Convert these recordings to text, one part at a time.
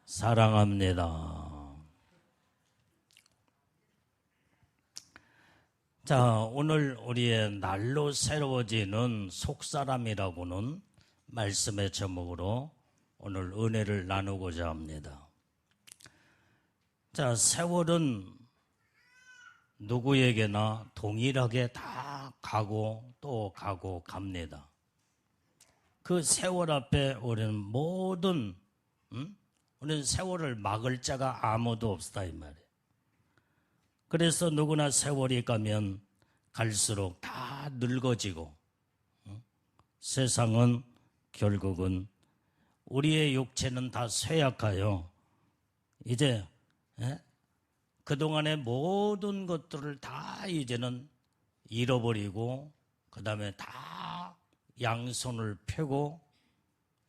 사랑합니다. 자, 오늘 우리의 날로 새로워지는 속사람이라고는 말씀의 제목으로 오늘 은혜를 나누고자 합니다. 자, 세월은 누구에게나 동일하게 다 가고 또 가고 갑니다. 그 세월 앞에 우리는 우리는 세월을 막을 자가 아무도 없다 이 말이에요. 그래서 누구나 세월이 가면 갈수록 다 늙어지고 세상은 결국은 우리의 육체는 다 쇠약하여 이제 그동안의 모든 것들을 다 이제는 잃어버리고 그 다음에 다 양손을 펴고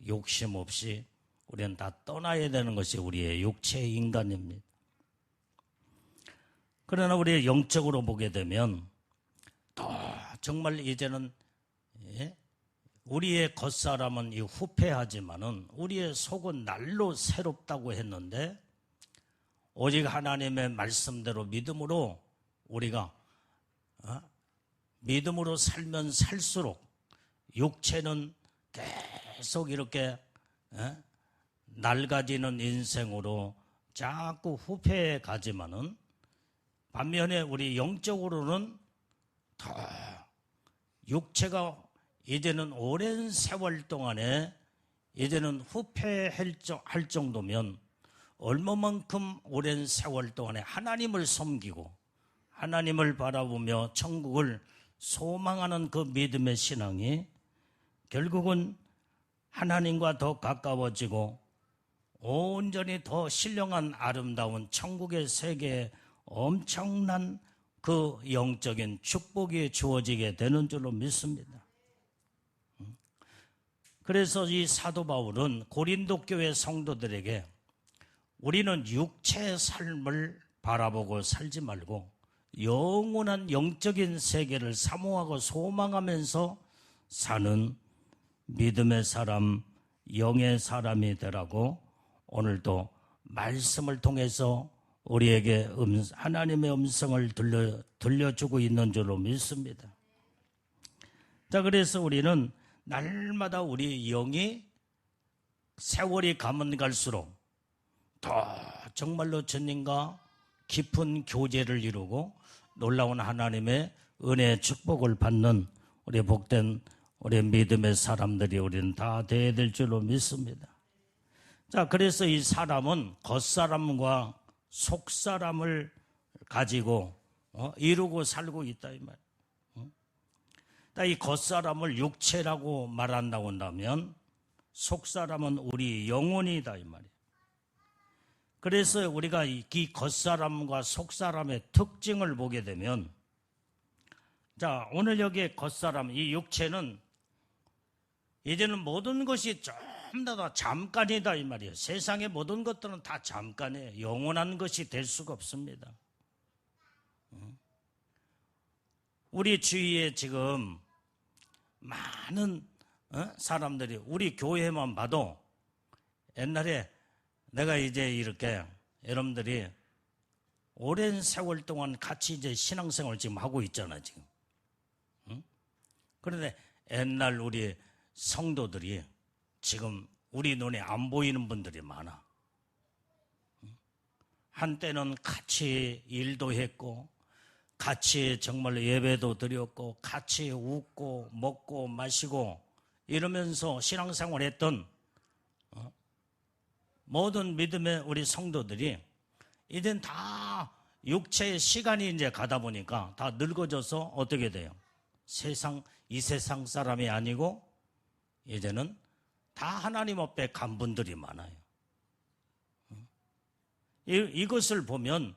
욕심 없이 우리는 다 떠나야 되는 것이 우리의 육체의 인간입니다. 그러나 우리 영적으로 보게 되면 또 정말 이제는 우리의 겉사람은 후패하지만은 우리의 속은 날로 새롭다고 했는데 오직 하나님의 말씀대로 믿음으로 우리가 믿음으로 살면 살수록 육체는 계속 이렇게 낡아지는 인생으로 자꾸 후패해 가지만은 반면에 우리 영적으로는 더 육체가 이제는 오랜 세월 동안에 이제는 후패할 정도면 얼마만큼 오랜 세월 동안에 하나님을 섬기고 하나님을 바라보며 천국을 소망하는 그 믿음의 신앙이 결국은 하나님과 더 가까워지고 온전히 더 신령한 아름다운 천국의 세계에 엄청난 그 영적인 축복이 주어지게 되는 줄로 믿습니다. 그래서 이 사도 바울은 고린도 교회 성도들에게 우리는 육체의 삶을 바라보고 살지 말고 영원한 영적인 세계를 사모하고 소망하면서 사는 믿음의 사람, 영의 사람이 되라고 오늘도 말씀을 통해서 우리에게 하나님의 음성을 들려주고 있는 줄로 믿습니다. 자, 그래서 우리는 날마다 우리 영이 세월이 가면 갈수록 더 정말로 주님과 깊은 교제를 이루고 놀라운 하나님의 은혜의 축복을 받는 우리 복된 우리 믿음의 사람들이 우리는 다 되어야 될 줄로 믿습니다. 자, 그래서 이 사람은 겉사람과 속사람을 가지고 이루고 살고 있다 이 말이에요. 이 겉사람을 육체라고 말한다고 한다면 속사람은 우리 영혼이다 이 말이에요. 그래서 우리가 이 겉사람과 속사람의 특징을 보게 되면 자, 오늘 여기에 겉사람, 이 육체는 이제는 모든 것이 전부 다 잠깐이다 이 말이에요. 세상의 모든 것들은 다 잠깐이에요. 영원한 것이 될 수가 없습니다. 우리 주위에 지금 많은 사람들이 우리 교회만 봐도 옛날에 내가 이제 이렇게 여러분들이 오랜 세월 동안 같이 이제 신앙생활을 지금 하고 있잖아 지금. 그런데 옛날 우리 성도들이 지금 우리 눈에 안 보이는 분들이 많아. 한때는 같이 일도 했고 같이 정말 예배도 드렸고 같이 웃고 먹고 마시고 이러면서 신앙생활했던 모든 믿음의 우리 성도들이 이젠 다 육체의 시간이 이제 가다 보니까 다 늙어져서 어떻게 돼요? 이 세상 사람이 아니고 이제는 다 하나님 앞에 간 분들이 많아요. 이것을 보면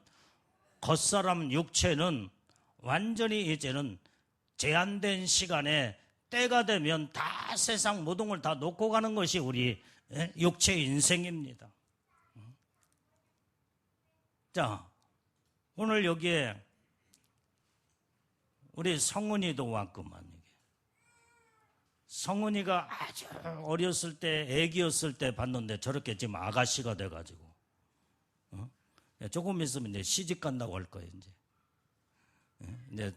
겉사람 육체는 완전히 이제는 제한된 시간에 때가 되면 다 세상 모든 걸 다 놓고 가는 것이 우리 육체의 인생입니다. 자, 오늘 여기에 우리 성은이도 왔구만. 성은이가 아주 어렸을 때, 애기였을 때 봤는데 저렇게 지금 아가씨가 돼가지고 조금 있으면 이제 시집 간다고 할 거예요, 이제. 이제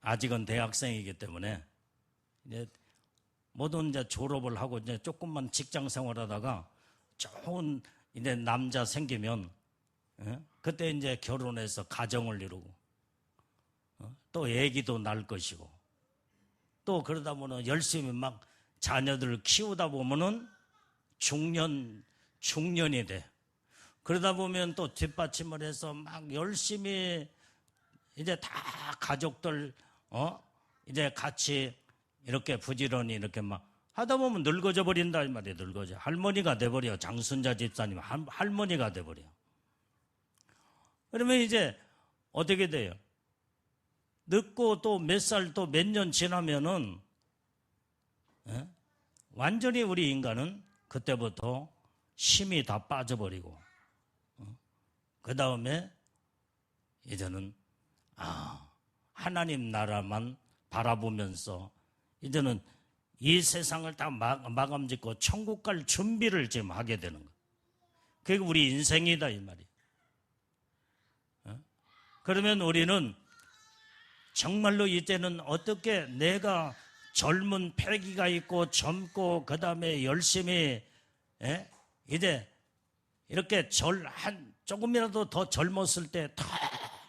아직은 대학생이기 때문에 이제 모든 이제 졸업을 하고 이제 조금만 직장 생활하다가 좋은 이제 남자 생기면 그때 이제 결혼해서 가정을 이루고 또 애기도 낳을 것이고 또 그러다 보면 열심히 막 자녀들을 키우다 보면은 중년이 돼. 그러다 보면 또 뒷받침을 해서 막 열심히 이제 다 가족들 이제 같이 이렇게 부지런히 이렇게 막 하다 보면 늙어져 버린다 이 말이에요. 늙어져. 할머니가 돼버려. 장순자 집사님 할머니가 돼버려. 그러면 이제 어떻게 돼요? 늙고 또 몇 살 또 몇 년 지나면은 완전히 우리 인간은 그때부터 힘이 다 빠져버리고 그 다음에 이제는 하나님 나라만 바라보면서 이제는 이 세상을 다 마감 짓고 천국 갈 준비를 지금 하게 되는 거예요. 그게 우리 인생이다 이 말이에요. 그러면 우리는 정말로 이제는 어떻게 내가 젊은 패기가 있고 젊고 그 다음에 열심히 이제 이렇게 조금이라도 더 젊었을 때 다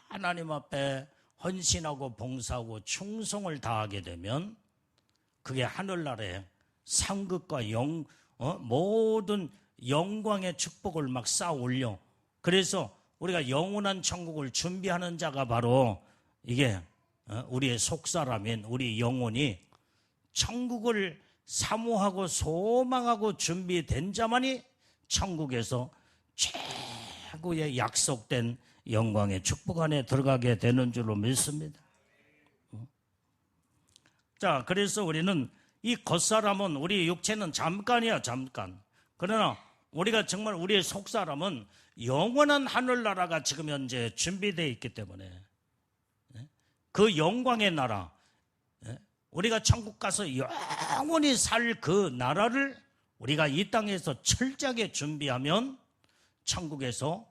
하나님 앞에 헌신하고 봉사하고 충성을 다하게 되면 그게 하늘나라에 상급과 모든 영광의 축복을 막 쌓아 올려. 그래서 우리가 영원한 천국을 준비하는 자가 바로 이게 우리의 속사람인 우리 영혼이 천국을 사모하고 소망하고 준비된 자만이 천국에서 최고의 약속된 영광의 축복 안에 들어가게 되는 줄로 믿습니다. 자, 그래서 우리는 이 겉사람은 우리 육체는 잠깐이야, 잠깐. 그러나 우리가 정말 우리의 속사람은 영원한 하늘나라가 지금 현재 준비되어 있기 때문에 그 영광의 나라, 우리가 천국 가서 영원히 살 그 나라를 우리가 이 땅에서 철저하게 준비하면 천국에서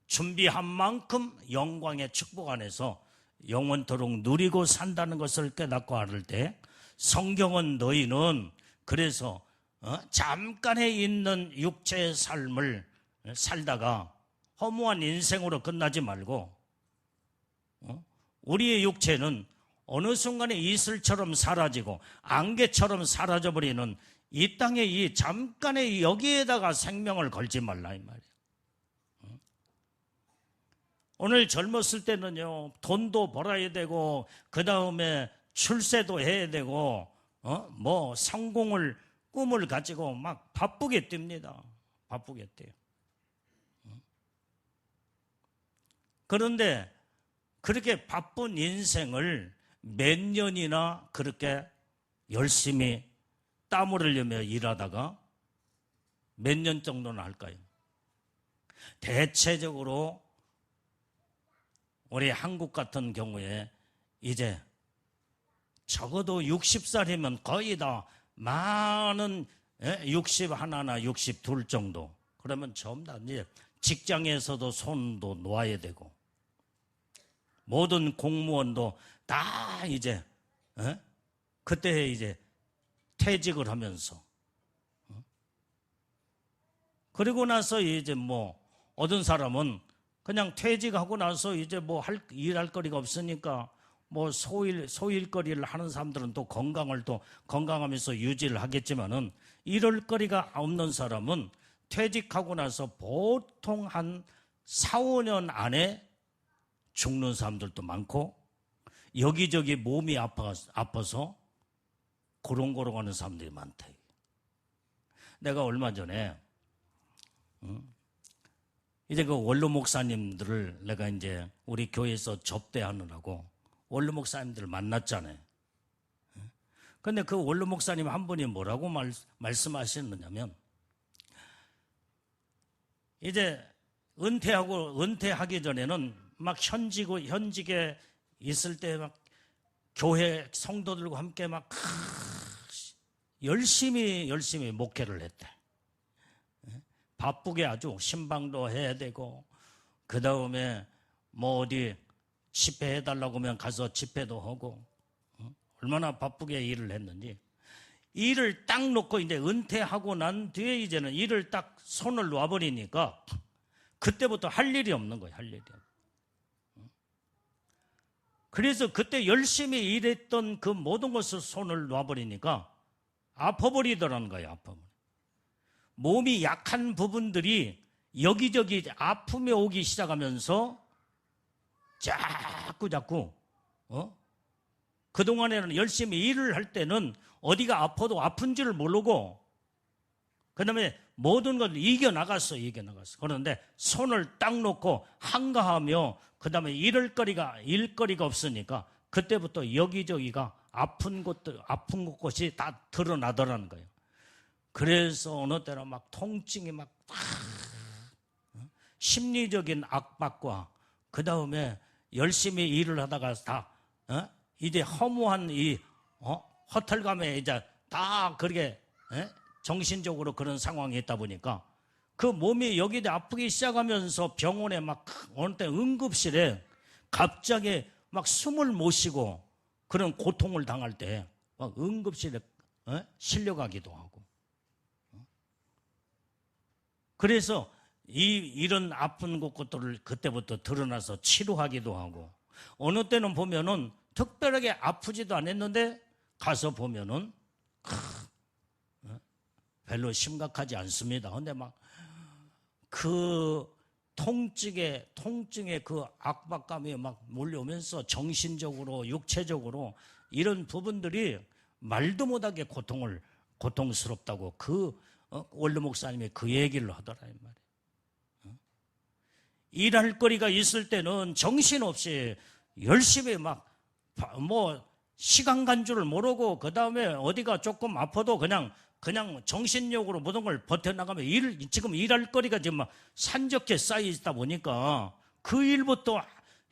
준비한 만큼 영광의 축복 안에서 영원토록 누리고 산다는 것을 깨닫고 알을 때 성경은 너희는 그래서 잠깐에 있는 육체의 삶을 살다가 허무한 인생으로 끝나지 말고 우리의 육체는 어느 순간에 이슬처럼 사라지고 안개처럼 사라져버리는 이 땅의 이 잠깐의 여기에다가 생명을 걸지 말라 이 말이에요. 오늘 젊었을 때는요 돈도 벌어야 되고 그 다음에 출세도 해야 되고 뭐 성공을 꿈을 가지고 막 바쁘게 뜁니다. 바쁘게 뛰어요. 그런데 그렇게 바쁜 인생을 몇 년이나 그렇게 열심히 땀을 흘리며 일하다가 몇 년 정도는 할까요? 대체적으로 우리 한국 같은 경우에 이제 적어도 60살이면 거의 다 많은 61나 62 정도. 그러면 전부 다 이제 직장에서도 손도 놓아야 되고 모든 공무원도 다 이제 그때 이제 퇴직을 하면서 그리고 나서 이제 뭐 어떤 사람은 그냥 퇴직하고 나서 이제 뭐 일할 거리가 없으니까 뭐 소일거리를 하는 사람들은 또 건강을 또 건강하면서 유지를 하겠지만은 이럴 거리가 없는 사람은 퇴직하고 나서 보통 한 4, 5년 안에 죽는 사람들도 많고 여기저기 몸이 아파서 고롱고롱 하는 사람들이 많다. 내가 얼마 전에 이제 그 원로 목사님들을 내가 이제 우리 교회에서 접대하느라고 원로 목사님들을 만났잖아요. 근데 그 원로 목사님 한 분이 뭐라고 말씀하시느냐면 이제 은퇴하기 전에는 막 현직에 있을 때 막 교회 성도들과 함께 막 열심히 목회를 했대. 바쁘게 아주 신방도 해야 되고 그 다음에 뭐 어디 집회해달라고 하면 가서 집회도 하고, 얼마나 바쁘게 일을 했는지. 일을 딱 놓고 이제 은퇴하고 난 뒤에 이제는 일을 딱 손을 놔버리니까 그때부터 할 일이 없는 거예요. 할 일이. 그래서 그때 열심히 일했던 그 모든 것을 손을 놔버리니까 아파버리더라는 거예요. 아파버리. 몸이 약한 부분들이 여기저기 아픔이 오기 시작하면서 자꾸 그동안에는 열심히 일을 할 때는 어디가 아파도 아픈지를 모르고 그 다음에 모든 걸 이겨나갔어. 그런데 손을 딱 놓고 한가하며 그 다음에 일거리가 없으니까 그때부터 여기저기가 아픈 곳이 다 드러나더라는 거예요. 그래서 어느 때는 막 통증이 막 심리적인 압박과 그 다음에 열심히 일을 하다가 다 이제 허무한 이 허탈감에 이제 다 그렇게 정신적으로 그런 상황이 있다 보니까 그 몸이 여기에 아프기 시작하면서 병원에 막 어느 때 응급실에 갑자기 막 숨을 못 쉬고 그런 고통을 당할 때 막 응급실에 실려가기도 하고. 그래서 이런 아픈 곳들을 그때부터 드러나서 치료하기도 하고, 어느 때는 보면은 특별하게 아프지도 않았는데 가서 보면은 별로 심각하지 않습니다. 근데 막 그 통증의 그 압박감이 막 몰려오면서 정신적으로 육체적으로 이런 부분들이 말도 못하게 고통스럽다고 그 원로 목사님이 그 얘기를 하더라 이 말이에요. 일할 거리가 있을 때는 정신없이 열심히 막 뭐 시간 간 줄을 모르고 그 다음에 어디가 조금 아파도 그냥 정신력으로 모든 걸 버텨나가면 지금 일할 거리가 지금 막 산적해 쌓이다 보니까 그 일부터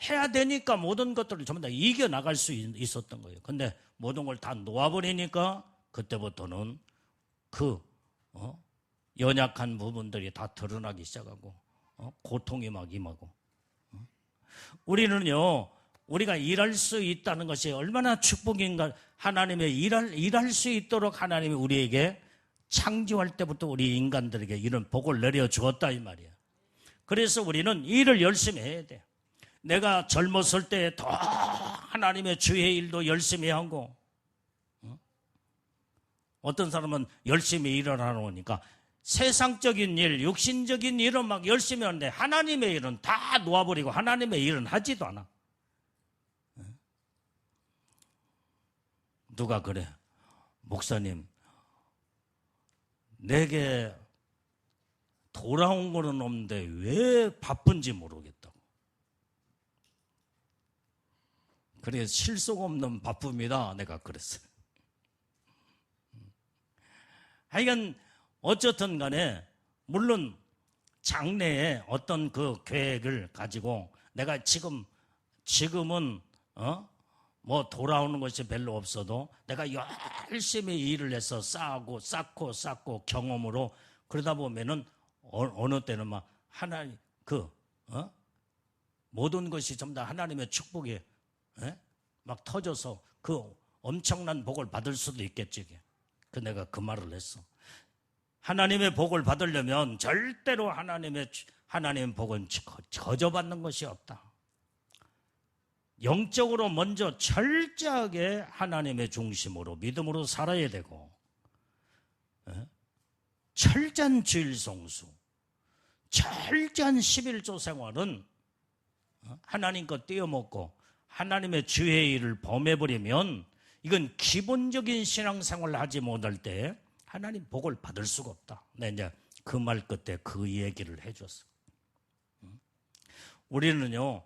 해야 되니까 모든 것들을 전부 다 이겨나갈 수 있었던 거예요. 근데 모든 걸 다 놓아버리니까 그때부터는 연약한 부분들이 다 드러나기 시작하고 고통이 막 임하고. 우리가 일할 수 있다는 것이 얼마나 축복인가. 하나님의 일할 수 있도록 하나님이 우리에게 창조할 때부터 우리 인간들에게 이런 복을 내려주었다 이 말이야. 그래서 우리는 일을 열심히 해야 돼. 내가 젊었을 때 더 하나님의 주의 일도 열심히 하고, 어떤 사람은 열심히 일을 하노니까 세상적인 일, 육신적인 일은 막 열심히 하는데 하나님의 일은 다 놓아버리고 하나님의 일은 하지도 않아. 누가 그래, 목사님 내게 돌아온 거는 없는데 왜 바쁜지 모르겠다고. 그래, 실속 없는 바쁩니다. 내가 그랬어요. 하여간 어쨌든 간에 물론 장래에 어떤 그 계획을 가지고 내가 지금은 뭐 돌아오는 것이 별로 없어도 내가 열심히 일을 해서 쌓고 경험으로 그러다 보면은 어느 때는 막 하나님 모든 것이 전부 다 하나님의 축복이 막 터져서 그 엄청난 복을 받을 수도 있겠지. 내가 그 말을 했어. 하나님의 복을 받으려면 절대로 하나님의 복은 거저받는 것이 없다. 영적으로 먼저 철저하게 하나님의 중심으로 믿음으로 살아야 되고, 철저한 주일 성수, 철저한 11조 생활은 하나님 것 떼어먹고 하나님의 주의 일을 범해버리면 이건 기본적인 신앙생활을 하지 못할 때 하나님 복을 받을 수가 없다. 내 이제 그 말 끝에 그 얘기를 해줬어. 우리는요,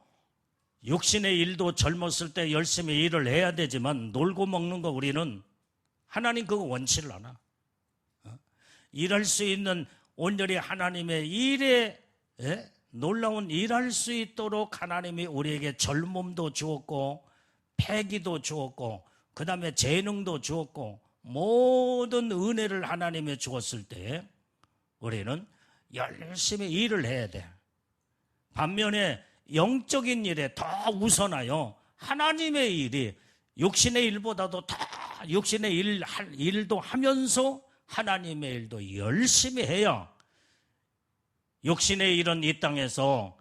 육신의 일도 젊었을 때 열심히 일을 해야 되지만 놀고 먹는 거 우리는 하나님 그거 원치를 않아. 일할 수 있는 온전히 하나님의 일에 놀라운 일할 수 있도록 하나님이 우리에게 젊음도 주었고 패기도 주었고 그 다음에 재능도 주었고 모든 은혜를 하나님이 주었을 때 우리는 열심히 일을 해야 돼. 반면에 영적인 일에 더 우선하여 하나님의 일이 육신의 일보다도 더 육신의 일도 하면서 하나님의 일도 열심히 해야 육신의 일은 이 땅에서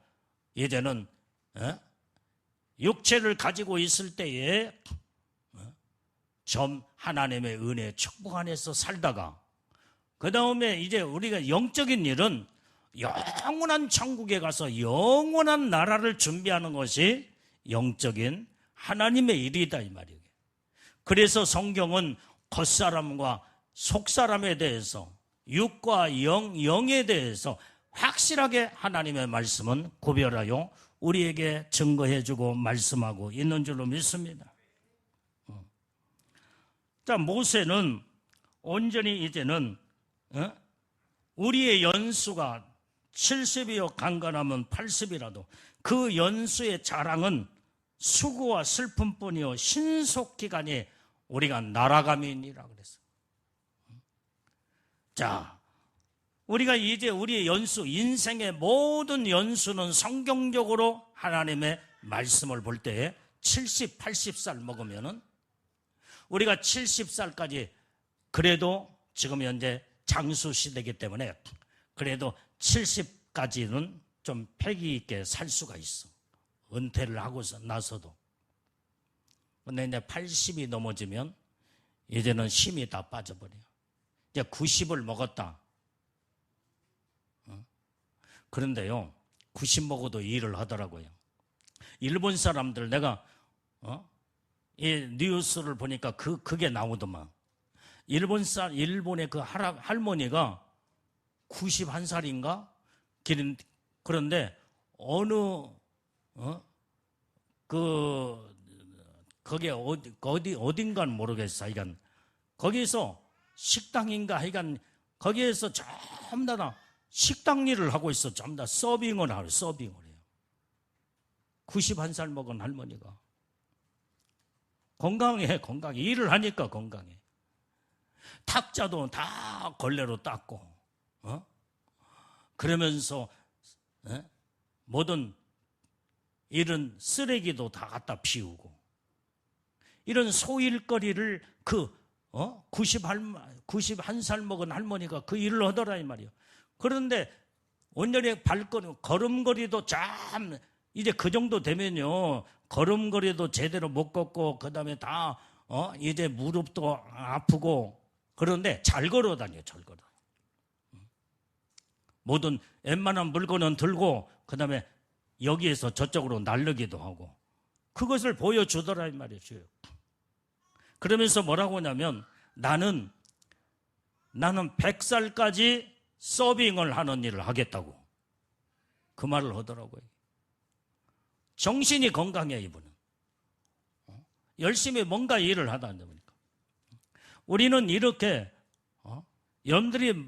이제는 육체를 가지고 있을 때에 좀 하나님의 은혜 축복 안에서 살다가 그 다음에 이제 우리가 영적인 일은 영원한 천국에 가서 영원한 나라를 준비하는 것이 영적인 하나님의 일이다 이 말이에요. 그래서 성경은 겉사람과 속사람에 대해서 육과 영에 대해서 확실하게 하나님의 말씀은 구별하여 우리에게 증거해주고 말씀하고 있는 줄로 믿습니다. 자, 모세는 온전히 이제는 우리의 연수가 70이요 강건하면 80이라도 그 연수의 자랑은 수고와 슬픔뿐이요 신속기간에 우리가 날아감이니라 그랬어. 자, 우리가 이제 우리의 연수, 인생의 모든 연수는 성경적으로 하나님의 말씀을 볼 때에 70, 80살 먹으면은 우리가 70살까지 그래도 지금 현재 장수 시대이기 때문에 그래도 70까지는 좀 패기 있게 살 수가 있어. 은퇴를 하고서 나서도. 근데 이제 80이 넘어지면 이제는 힘이 다 빠져버려요. 이제 90을 먹었다. 그런데요, 90 먹어도 일을 하더라고요. 일본 사람들 내가 이 뉴스를 보니까 그게 나오더만. 일본의 그 할머니가 91살인가? 그런데 어느 거기에 어딘가는 모르겠어. 하여간 거기에서 식당인가 하여간 거기에서 전부 다 식당 일을 하고 있어. 전부 다 서빙을 해요. 91살 먹은 할머니가. 건강해. 일을 하니까 건강해. 탁자도 다 걸레로 닦고, 그러면서, 모든 이런 쓰레기도 다 갖다 비우고, 이런 소일거리를 91살 먹은 할머니가 그 일을 하더라, 이 말이에요. 그런데 온전히 걸음걸이도 참, 이제 그 정도 되면요, 걸음걸이도 제대로 못 걷고, 그 다음에 다, 이제 무릎도 아프고, 그런데 잘 걸어 다녀요, 잘 걸어. 모든 웬만한 물건은 들고, 그 다음에 여기에서 저쪽으로 날르기도 하고, 그것을 보여주더라, 이 말이죠. 그러면서 뭐라고 하냐면, 나는 100살까지 서빙을 하는 일을 하겠다고. 그 말을 하더라고요. 정신이 건강해, 이분은. 열심히 뭔가 일을 하다 보니까. 우리는 이렇게, 여러분들이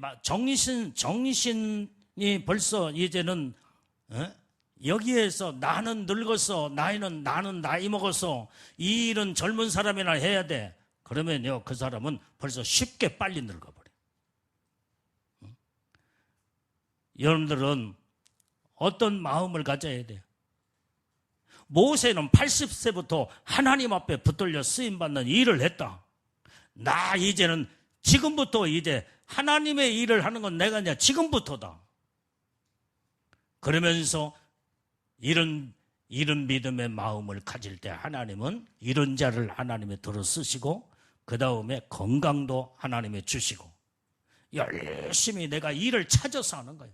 정신이 벌써 이제는, 여기에서 나는 늙어서, 나는 나이 먹어서, 이 일은 젊은 사람이나 해야 돼. 그러면요, 그 사람은 벌써 쉽게 빨리 늙어버려. 여러분들은 어떤 마음을 가져야 돼요? 모세는 80세부터 하나님 앞에 붙들려 쓰임받는 일을 했다. 나 이제는 지금부터 이제 하나님의 일을 하는 건 내가 이제 지금부터다. 그러면서 이런 믿음의 마음을 가질 때 하나님은 이런 자를 하나님에 들어 쓰시고 그 다음에 건강도 하나님에 주시고 열심히 내가 일을 찾아서 하는 거예요.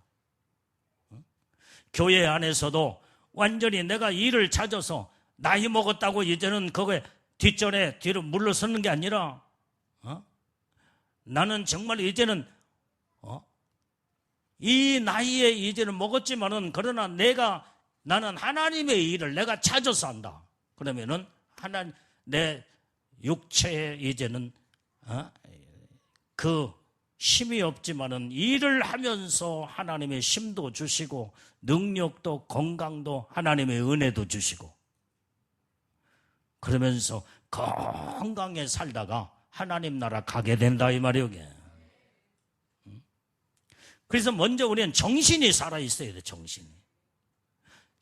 교회 안에서도 완전히 내가 일을 찾아서 나이 먹었다고 이제는 거기에 뒷전에 뒤로 물러서는 게 아니라 나는 정말 이제는 이 나이에 이제는 먹었지만은 그러나 나는 하나님의 일을 내가 찾아서 한다. 그러면은 내 육체에 이제는 그 힘이 없지만은 일을 하면서 하나님의 힘도 주시고 능력도 건강도 하나님의 은혜도 주시고 그러면서 건강에 살다가 하나님 나라 가게 된다 이 말이에요. 그래서 먼저 우리는 정신이 살아있어야 돼. 정신이.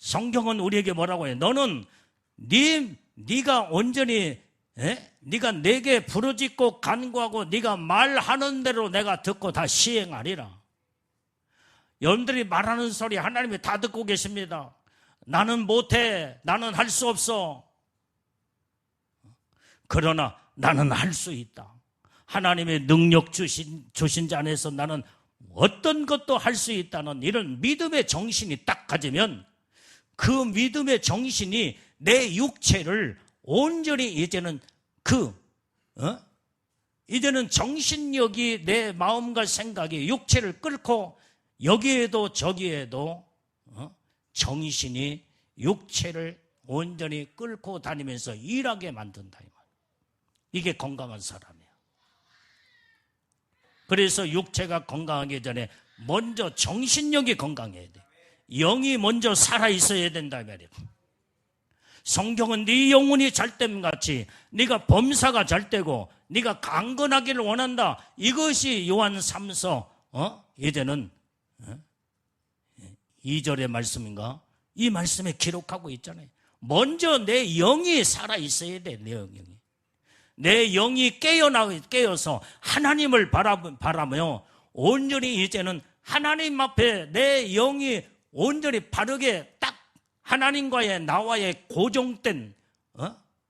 성경은 우리에게 뭐라고 해요? 너는 네가 온전히 네가 내게 부르짖고 간구하고 네가 말하는 대로 내가 듣고 다 시행하리라. 여러분들이 말하는 소리 하나님이 다 듣고 계십니다. 나는 못해. 나는 할 수 없어. 그러나 나는 할 수 있다. 하나님의 능력 주신 자 안에서 나는 어떤 것도 할 수 있다는 이런 믿음의 정신이 딱 가지면 그 믿음의 정신이 내 육체를 온전히 이제는 이제는 정신력이 내 마음과 생각이 육체를 끌고 여기에도 저기에도 정신이 육체를 온전히 끌고 다니면서 일하게 만든다. 이게 건강한 사람이야. 그래서 육체가 건강하기 전에 먼저 정신력이 건강해야 돼. 영이 먼저 살아있어야 된다 이 말이야. 성경은 네 영혼이 잘됨 같이 네가 범사가 잘되고 네가 강건하기를 원한다. 이것이 요한 3서 이제는 2절의 말씀인가? 이 말씀에 기록하고 있잖아요. 먼저 내 영이 살아있어야 돼. 내 영이 깨어서 하나님을 바라며 온전히 이제는 하나님 앞에 내 영이 온전히 바르게 딱 하나님과의 나와의 고정된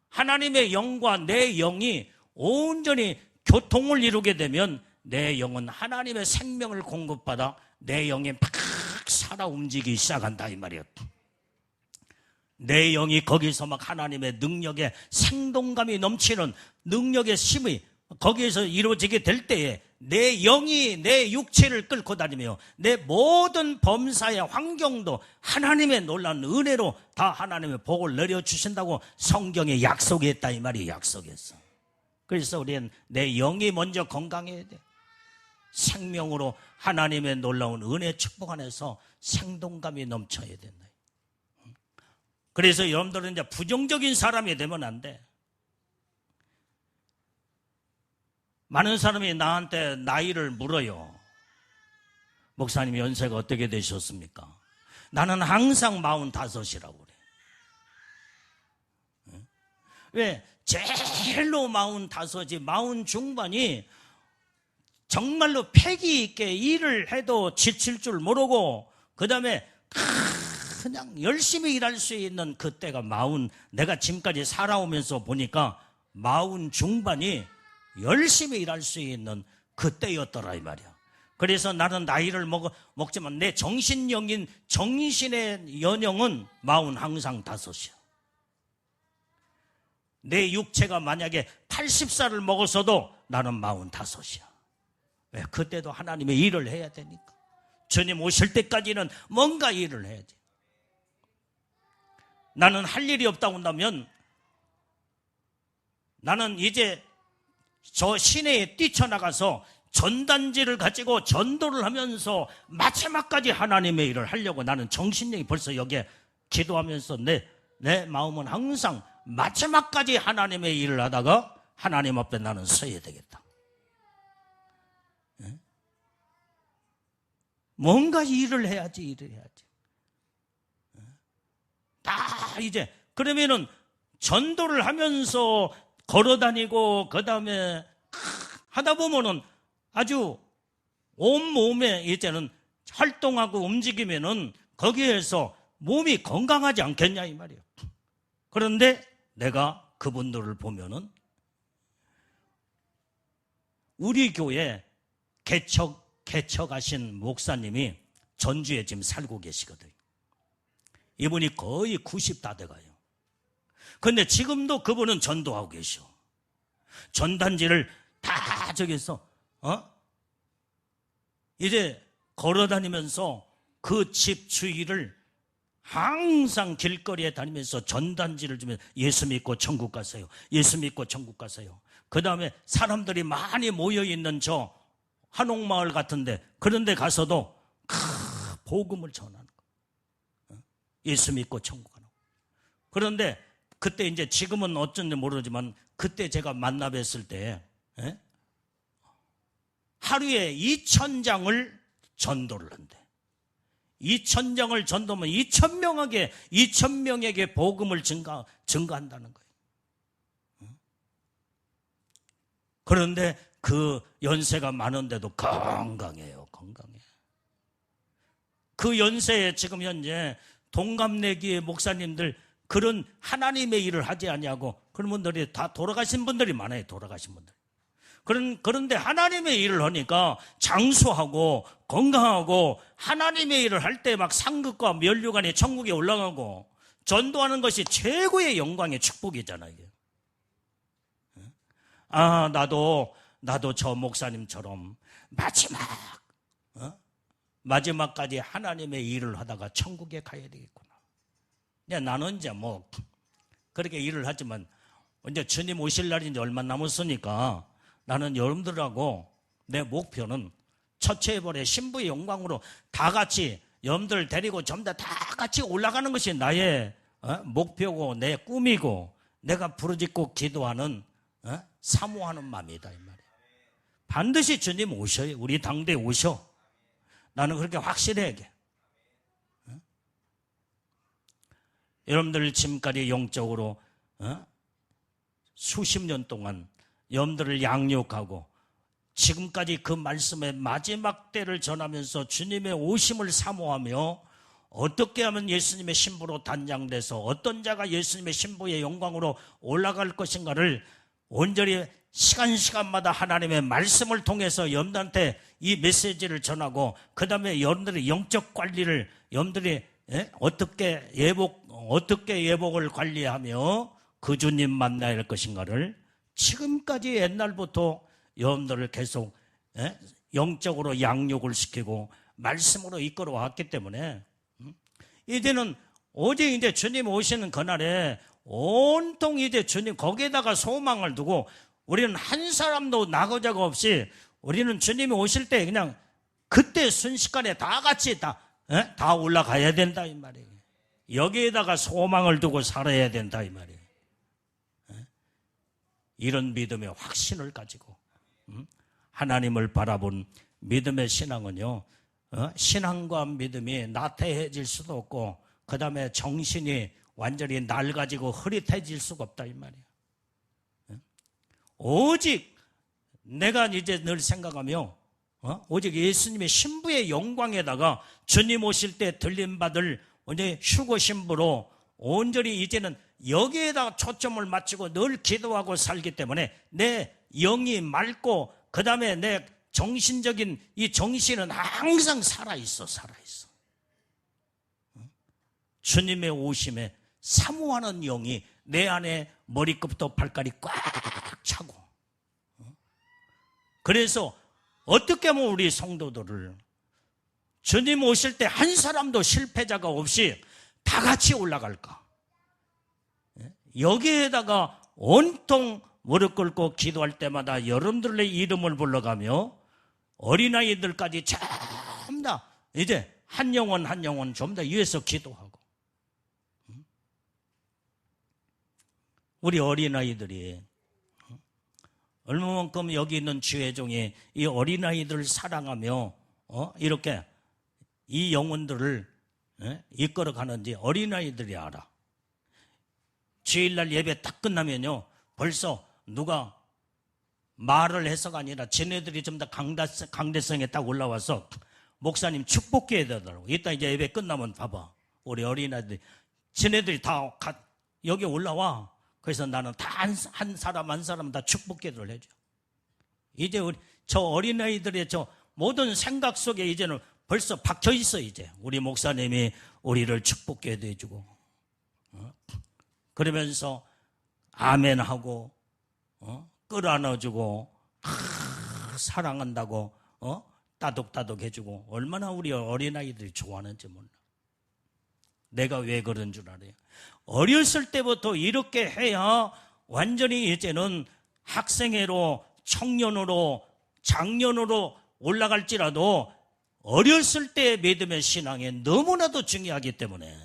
하나님의 영과 내 영이 온전히 교통을 이루게 되면 내 영은 하나님의 생명을 공급받아 내 영이 막 살아 움직이기 시작한다 이 말이에요. 내 영이 거기서 막 하나님의 능력에 생동감이 넘치는 능력의 힘이 거기에서 이루어지게 될 때에 내 영이 내 육체를 끌고 다니며 내 모든 범사의 환경도 하나님의 놀라운 은혜로 다 하나님의 복을 내려주신다고 성경에 약속했다 이 말이 약속했어. 그래서 우리는 내 영이 먼저 건강해야 돼. 생명으로 하나님의 놀라운 은혜 축복 안에서 생동감이 넘쳐야 된다. 그래서 여러분들은 이제 부정적인 사람이 되면 안 돼. 많은 사람이 나한테 나이를 물어요. 목사님 연세가 어떻게 되셨습니까? 나는 항상 45이라고 그래. 왜? 제일로 45이 40 중반이 정말로 패기 있게 일을 해도 지칠 줄 모르고 그 다음에 그냥 열심히 일할 수 있는 그때가 내가 지금까지 살아오면서 보니까 40 중반이 열심히 일할 수 있는 그때였더라 이 말이야. 그래서 나는 나이를 먹지만 내 정신의 연령은 40 항상 5이야. 내 육체가 만약에 80살을 먹었어도 나는 45이야. 왜? 그때도 하나님의 일을 해야 되니까. 주님 오실 때까지는 뭔가 일을 해야지. 나는 할 일이 없다고 한다면 나는 이제 저 시내에 뛰쳐나가서 전단지를 가지고 전도를 하면서 마지막까지 하나님의 일을 하려고 나는 정신력이 벌써 여기에 기도하면서 내 마음은 항상 마지막까지 하나님의 일을 하다가 하나님 앞에 나는 서야 되겠다. 뭔가 일을 해야지. 다 이제 그러면은 전도를 하면서 걸어다니고 그 다음에 하다 보면은 아주 온몸에 이제는 활동하고 움직이면은 거기에서 몸이 건강하지 않겠냐 이 말이에요. 그런데 내가 그분들을 보면은 우리 교회 개척하신 목사님이 전주에 지금 살고 계시거든요. 이분이 거의 90 다 돼가요. 근데 지금도 그분은 전도하고 계셔. 전단지를 다 저기서 이제 걸어다니면서 그 집 주위를 항상 길거리에 다니면서 전단지를 주면 예수 믿고 천국 가세요. 예수 믿고 천국 가세요. 그 다음에 사람들이 많이 모여있는 저 한옥마을 같은데 그런 데 가서도 복음을 전하는 거. 예수 믿고 천국 가는 거. 그런데 그때 이제 지금은 어쩐지 모르지만 그때 제가 만나 뵀을 때 하루에 2000장을 전도를 한대. 2,000장을 전도하면 2,000명에게 복음을 증가한다는 거예요. 그런데 그 연세가 많은데도 건강해요. 건강해. 그 연세에 지금 현재 동갑내기의 목사님들 그런 하나님의 일을 하지 않냐고 그런 분들이 다 돌아가신 분들이 많아요. 돌아가신 분들. 그런데 하나님의 일을 하니까 장수하고 건강하고 하나님의 일을 할 때 막 상급과 면류관이 천국에 올라가고 전도하는 것이 최고의 영광의 축복이잖아요. 아, 나도 저 목사님처럼 마지막까지 하나님의 일을 하다가 천국에 가야 되겠구나. 나는 이제 뭐 그렇게 일을 하지만 이제 주님 오실 날이 이제 얼마 남았으니까 나는 여러분들하고 내 목표는 처체해버려 신부의 영광으로 다 같이 여러분들 데리고 전부 다 같이 올라가는 것이 나의 목표고 내 꿈이고 내가 부르짖고 기도하는 사모하는 마음이다 이 말이에요. 반드시 주님 오셔요. 우리 당대에 오셔. 나는 그렇게 확실해. 여러분들 지금까지 영적으로 수십 년 동안 여러분들을 양육하고 지금까지 그 말씀의 마지막 때를 전하면서 주님의 오심을 사모하며 어떻게 하면 예수님의 신부로 단장돼서 어떤 자가 예수님의 신부의 영광으로 올라갈 것인가를 온전히 시간마다 하나님의 말씀을 통해서 여러분들한테 이 메시지를 전하고 그 다음에 여러분들의 영적 관리를 여러분들이 어떻게 예복을 관리하며 그 주님 만나야 할 것인가를 지금까지 옛날부터 여러분들을 계속 영적으로 양육을 시키고 말씀으로 이끌어 왔기 때문에 이제는 오직 이제 주님 오시는 그날에 온통 이제 주님 거기에다가 소망을 두고 우리는 한 사람도 나고자가 없이 우리는 주님이 오실 때 그냥 그때 순식간에 다 같이 다 올라가야 된다 이 말이에요. 여기에다가 소망을 두고 살아야 된다 이 말이에요. 이런 믿음의 확신을 가지고 하나님을 바라본 믿음의 신앙은요, 신앙과 믿음이 나태해질 수도 없고 그 다음에 정신이 완전히 낡아지고 흐릿해질 수가 없다 이 말이에요. 오직 내가 이제 늘 생각하며 오직 예수님의 신부의 영광에다가 주님 오실 때 들림받을 휴거 신부로 온전히 이제는 여기에다가 초점을 맞추고 늘 기도하고 살기 때문에 내 영이 맑고 그 다음에 내 정신적인 이 정신은 항상 살아있어. 주님의 오심에 사모하는 영이 내 안에 머리끝부터 발까지 꽉 차고 그래서 어떻게 하면 우리 성도들을 주님 오실 때 한 사람도 실패자가 없이 다 같이 올라갈까? 여기에다가 온통 무릎 꿇고 기도할 때마다 여러분들의 이름을 불러가며 어린아이들까지 전부 다 이제 한 영혼 전부 다 위에서 기도하고 우리 어린아이들이 얼마만큼 여기 있는 주회종이 이 어린아이들을 사랑하며 이렇게 이 영혼들을 이끌어가는지 어린아이들이 알아. 주일날 예배 딱 끝나면요 벌써 누가 말을 해서가 아니라 쟤네들이 좀 더 강대성에 딱 올라와서 목사님 축복해야 되더라고. 이따 이제 예배 끝나면 봐봐 우리 어린아이들이 쟤네들이 다 여기 올라와. 그래서 나는 다 한 사람 다 축복 기도를 해줘. 이제 저 어린아이들의 저 모든 생각 속에 이제는 벌써 박혀 있어. 이제 우리 목사님이 우리를 축복 기도해주고 그러면서 아멘하고 끌어안아주고 사랑한다고 따독따독 해주고 얼마나 우리 어린아이들이 좋아하는지 몰라. 내가 왜 그런 줄 알아요? 어렸을 때부터 이렇게 해야 완전히 이제는 학생회로 청년으로 장년으로 올라갈지라도 어렸을 때의 믿음의 신앙이 너무나도 중요하기 때문에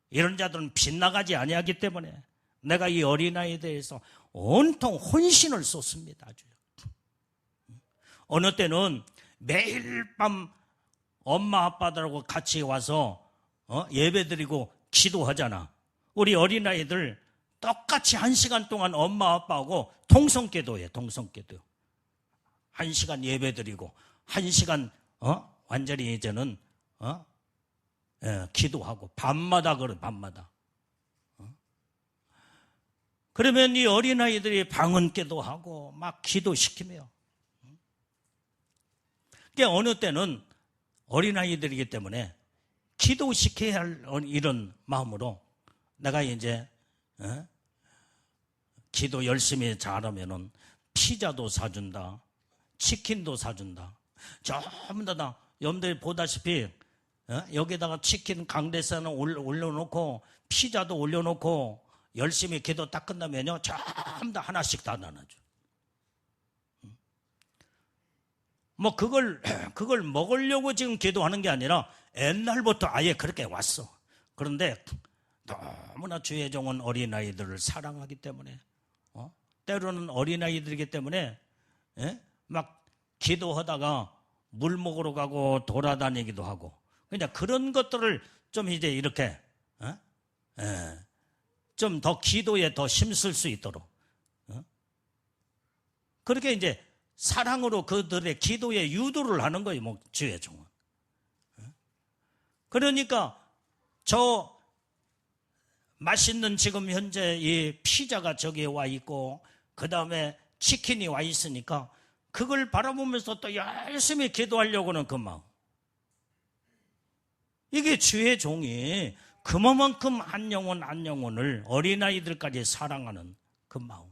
이런 자들은 빗나가지 아니하기 때문에 내가 이 어린아이에 대해서 온통 혼신을 쏟습니다. 아주. 어느 때는 매일 밤 엄마 아빠들하고 같이 와서 예배드리고 기도하잖아. 우리 어린아이들 똑같이 1시간 동안 엄마 아빠하고 통성기도해. 통성기도 1시간 예배드리고 1시간 완전히 이제는 기도하고 밤마다 그래. 밤마다. 그러면 이 어린아이들이 방언기도 하고 막 기도시키며, 그러니까 어느 때는 어린아이들이기 때문에 기도시켜야 할 이런 마음으로 내가 이제 기도 열심히 잘하면은 피자도 사준다, 치킨도 사준다. 전부 다 여러분들이 보다시피 여기다가 치킨 강대상을 올려놓고 피자도 올려놓고 열심히 기도 딱 끝나면요 전부 다 하나씩 다 나눠줘. 뭐 그걸 먹으려고 지금 기도하는 게 아니라 옛날부터 아예 그렇게 왔어. 그런데 너무나 주의 종은 어린아이들을 사랑하기 때문에 때로는 어린아이들이기 때문에 막 기도하다가 물 먹으러 가고 돌아다니기도 하고, 그냥 그런 것들을 좀 이제 이렇게 좀 더 기도에 더 힘쓸 수 있도록 그렇게 이제 사랑으로 그들의 기도에 유도를 하는 거예요. 뭐 주의 종은. 그러니까 저 맛있는 지금 현재 이 피자가 저기에 와 있고 그 다음에 치킨이 와 있으니까 그걸 바라보면서 또 열심히 기도하려고는 그 마음. 이게 주의 종이 그만큼 한 영혼을 어린아이들까지 사랑하는 그 마음.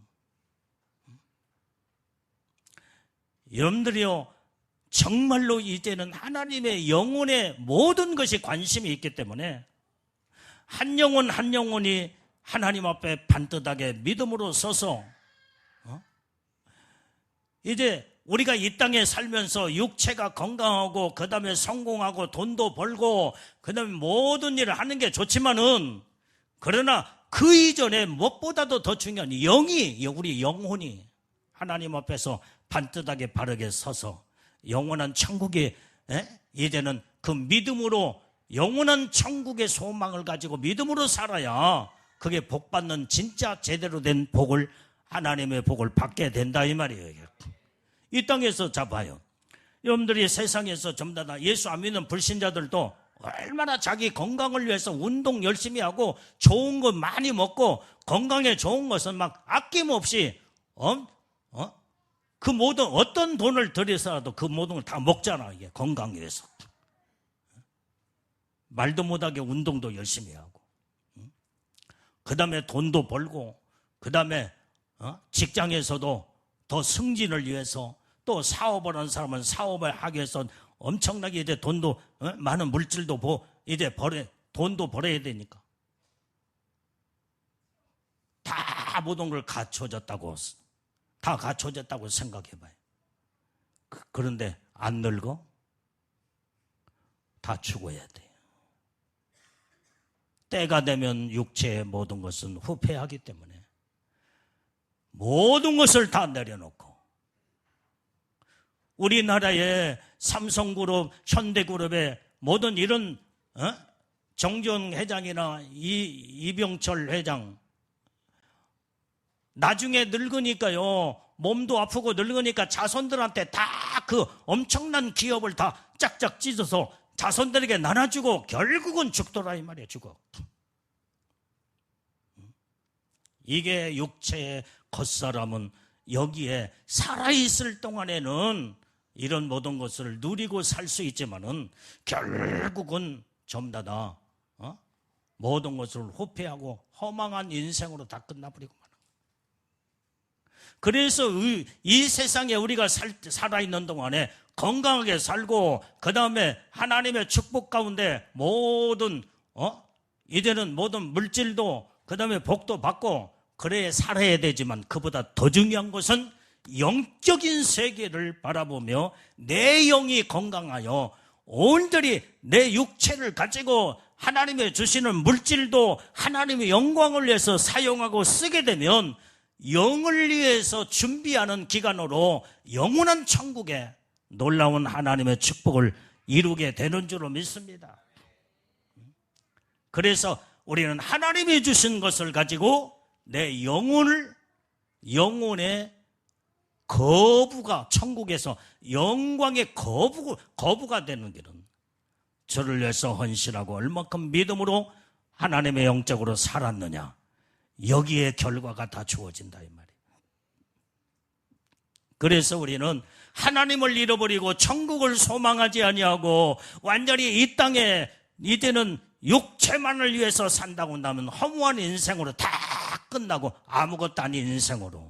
여러분들이요 정말로 이제는 하나님의 영혼의 모든 것이 관심이 있기 때문에 한 영혼이 하나님 앞에 반듯하게 믿음으로 서서 이제 우리가 이 땅에 살면서 육체가 건강하고 그 다음에 성공하고 돈도 벌고 그 다음에 모든 일을 하는 게 좋지만은, 그러나 그 이전에 무엇보다도 더 중요한 우리 영혼이 하나님 앞에서 반듯하게 바르게 서서 영원한 천국에 이제는 그 믿음으로 영원한 천국의 소망을 가지고 믿음으로 살아야 그게 복받는 진짜 제대로 된 복을, 하나님의 복을 받게 된다 이 말이에요. 이 땅에서 잡아요. 여러분들이 세상에서 전부 다 예수 안 믿는 불신자들도 얼마나 자기 건강을 위해서 운동 열심히 하고 좋은 거 많이 먹고 건강에 좋은 것은 막 아낌없이 그 모든 어떤 돈을 들여서라도 그 모든 걸 다 먹잖아. 이게 건강 위해서. 말도 못하게 운동도 열심히 하고, 그 다음에 돈도 벌고, 그 다음에 직장에서도 더 승진을 위해서, 또 사업을 하는 사람은 사업을 하기 위해서 엄청나게 이제 돈도 많은 물질도 이제 돈도 벌어야 되니까 다 모든 걸 갖춰졌다고 생각해봐요. 그런데 안 늙어? 다 죽어야 돼요. 때가 되면 육체의 모든 것은 후패하기 때문에 모든 것을 다 내려놓고, 우리나라의 삼성그룹, 현대그룹의 모든 이런 정전 회장이나 이병철 회장, 나중에 늙으니까요 몸도 아프고 늙으니까 자손들한테 다 그 엄청난 기업을 다 짝짝 찢어서 자손들에게 나눠주고 결국은 죽더라 이 말이에요. 죽어. 이게 육체의 겉사람은 여기에 살아있을 동안에는 이런 모든 것을 누리고 살 수 있지만은 결국은 전부 다 모든 것을 후패하고 허망한 인생으로 다 끝나버리고 마는 거예요. 그래서 이 세상에 우리가 살아있는 동안에 건강하게 살고 그 다음에 하나님의 축복 가운데 모든 이제는 모든 물질도 그 다음에 복도 받고 그래야 살아야 되지만, 그보다 더 중요한 것은 영적인 세계를 바라보며 내 영이 건강하여 온전히 내 육체를 가지고 하나님의 주시는 물질도 하나님의 영광을 위해서 사용하고 쓰게 되면 영을 위해서 준비하는 기간으로 영원한 천국에 놀라운 하나님의 축복을 이루게 되는 줄로 믿습니다. 그래서 우리는 하나님이 주신 것을 가지고 내 영혼의 거부가, 천국에서 영광의 거부가 되는 길은 저를 위해서 헌신하고 얼마큼 믿음으로 하나님의 영적으로 살았느냐, 여기에 결과가 다 주어진다 이 말이에요. 그래서 우리는 하나님을 잃어버리고 천국을 소망하지 아니하고 완전히 이 땅에 이제는 육체만을 위해서 산다고 한다면 허무한 인생으로 다 끝나고 아무것도 아닌 인생으로,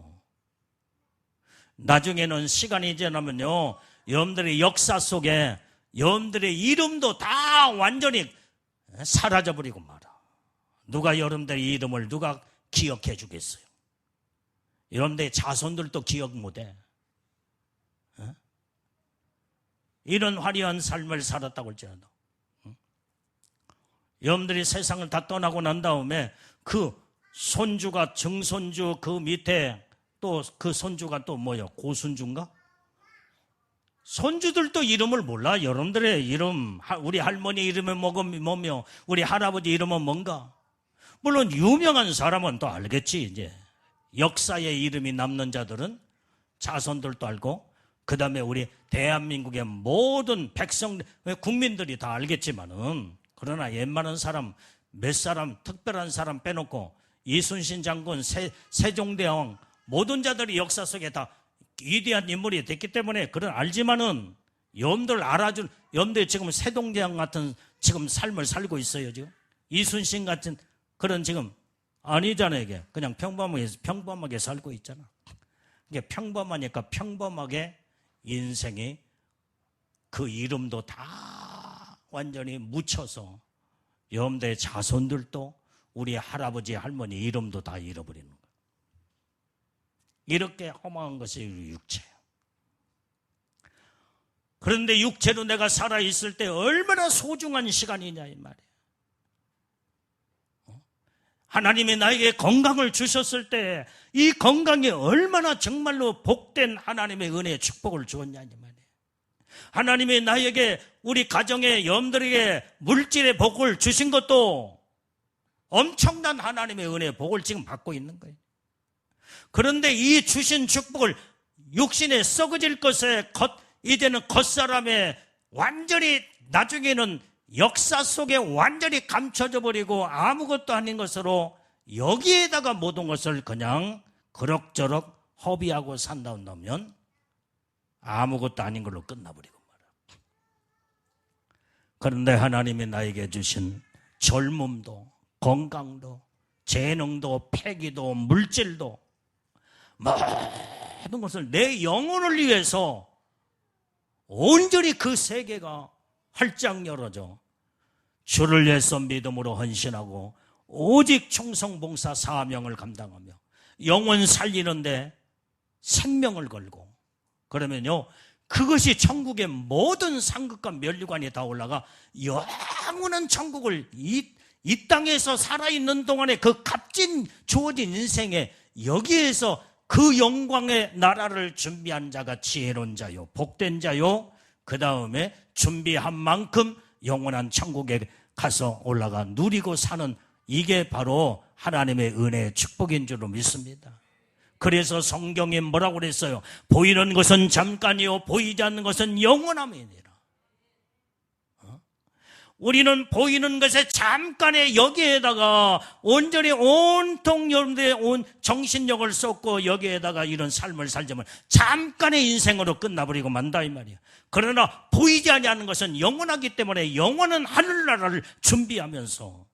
나중에는 시간이 지나면요, 여러분들의 역사 속에 여러분들의 이름도 다 완전히 사라져버리고 말아. 누가 여러분들의 이름을 누가 기억해 주겠어요? 여러분들의 자손들도 기억 못해. 이런 화려한 삶을 살았다고 할지라도 여러분들이 세상을 다 떠나고 난 다음에 그 손주가, 증손주, 그 밑에 또 그 손주가 또 뭐요? 고손주인가? 손주들도 이름을 몰라. 여러분들의 이름, 우리 할머니 이름은 뭐며 우리 할아버지 이름은 뭔가. 물론 유명한 사람은 또 알겠지. 이제 역사의 이름이 남는 자들은 자손들도 알고, 그 다음에 우리 대한민국의 모든 백성, 국민들이 다 알겠지만은, 그러나 웬만한 사람, 몇 사람, 특별한 사람 빼놓고 이순신 장군, 세종대왕, 모든 자들이 역사 속에 다 위대한 인물이 됐기 때문에 그런 알지만은 여러분들 알아준, 여러분들 지금 세종대왕 같은 지금 삶을 살고 있어요. 지금 이순신 같은 그런 지금 아니잖아요. 이게 그냥 평범하게 살고 있잖아. 이게 평범하니까 평범하게 인생이 그 이름도 다 완전히 묻혀서 여러분들의 자손들도 우리 할아버지 할머니 이름도 다 잃어버리는 거예요. 이렇게 허망한 것이 우리 육체예요. 그런데 육체로 내가 살아있을 때 얼마나 소중한 시간이냐 이 말이에요. 하나님이 나에게 건강을 주셨을 때 이 건강이 얼마나 정말로 복된 하나님의 은혜의 축복을 주었냐 이 말이에요. 하나님이 나에게, 우리 가정의 여러분들에게 물질의 복을 주신 것도 엄청난 하나님의 은혜의 복을 지금 받고 있는 거예요. 그런데 이 주신 축복을 육신에 썩어질 것에 이제는 겉사람에 완전히 나중에는 역사 속에 완전히 감춰져 버리고 아무것도 아닌 것으로 여기에다가 모든 것을 그냥 그럭저럭 허비하고 산다 한다면 아무것도 아닌 걸로 끝나버리고 말이야. 그런데 하나님이 나에게 주신 젊음도, 건강도, 재능도, 패기도, 물질도, 모든 것을 내 영혼을 위해서 온전히 그 세계가 활짝 열어져 주를 위해서 믿음으로 헌신하고 오직 충성봉사 사명을 감당하며 영혼 살리는데 생명을 걸고, 그러면요 그것이 천국의 모든 상급과 면류관이 다 올라가 영원한 천국을 이 땅에서 살아있는 동안에 그 값진 주어진 인생에 여기에서 그 영광의 나라를 준비한 자가 지혜로운 자요, 복된 자요, 그 다음에 준비한 만큼 영원한 천국에 가서 올라가 누리고 사는, 이게 바로 하나님의 은혜의 축복인 줄로 믿습니다. 그래서 성경에 뭐라고 그랬어요? 보이는 것은 잠깐이요 보이지 않는 것은 영원함이니라. 우리는 보이는 것에 잠깐의 여기에다가 온전히 온통 여러분들의 온 정신력을 쏟고 여기에다가 이런 삶을 살자면 잠깐의 인생으로 끝나버리고 만다 이 말이야. 그러나 보이지 아니하는 것은 영원하기 때문에 영원한 하늘나라를 준비하면서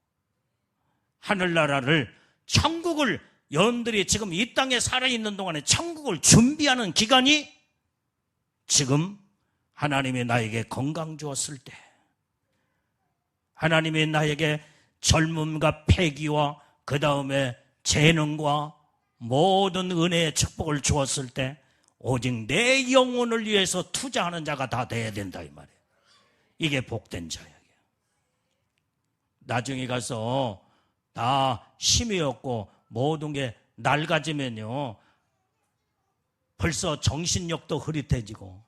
하늘나라를, 천국을, 여러분들이 지금 이 땅에 살아있는 동안에 천국을 준비하는 기간이 지금 하나님이 나에게 건강 주었을 때, 하나님이 나에게 젊음과 패기와 그 다음에 재능과 모든 은혜의 축복을 주었을 때 오직 내 영혼을 위해서 투자하는 자가 다 돼야 된다 이 말이에요. 이게 복된 자예요. 나중에 가서 다 힘이 없고 모든 게 낡아지면요 벌써 정신력도 흐릿해지고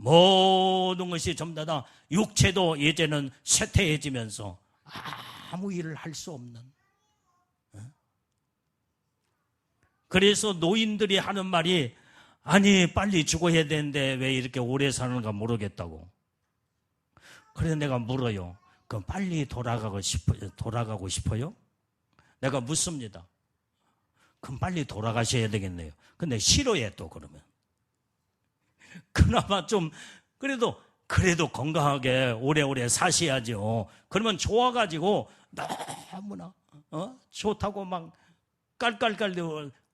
모든 것이 전부 다 육체도 이제는 쇠퇴해지면서 아무 일을 할 수 없는. 그래서 노인들이 하는 말이 아니 빨리 죽어야 되는데 왜 이렇게 오래 사는가 모르겠다고. 그래서 내가 물어요. 그럼 빨리 돌아가고 싶어요? 내가 묻습니다. 그럼 빨리 돌아가셔야 되겠네요. 근데 싫어해 또 그러면. 그나마 좀 그래도 건강하게 오래오래 사셔야죠. 그러면 좋아가지고 너무나 좋다고 막 깔깔깔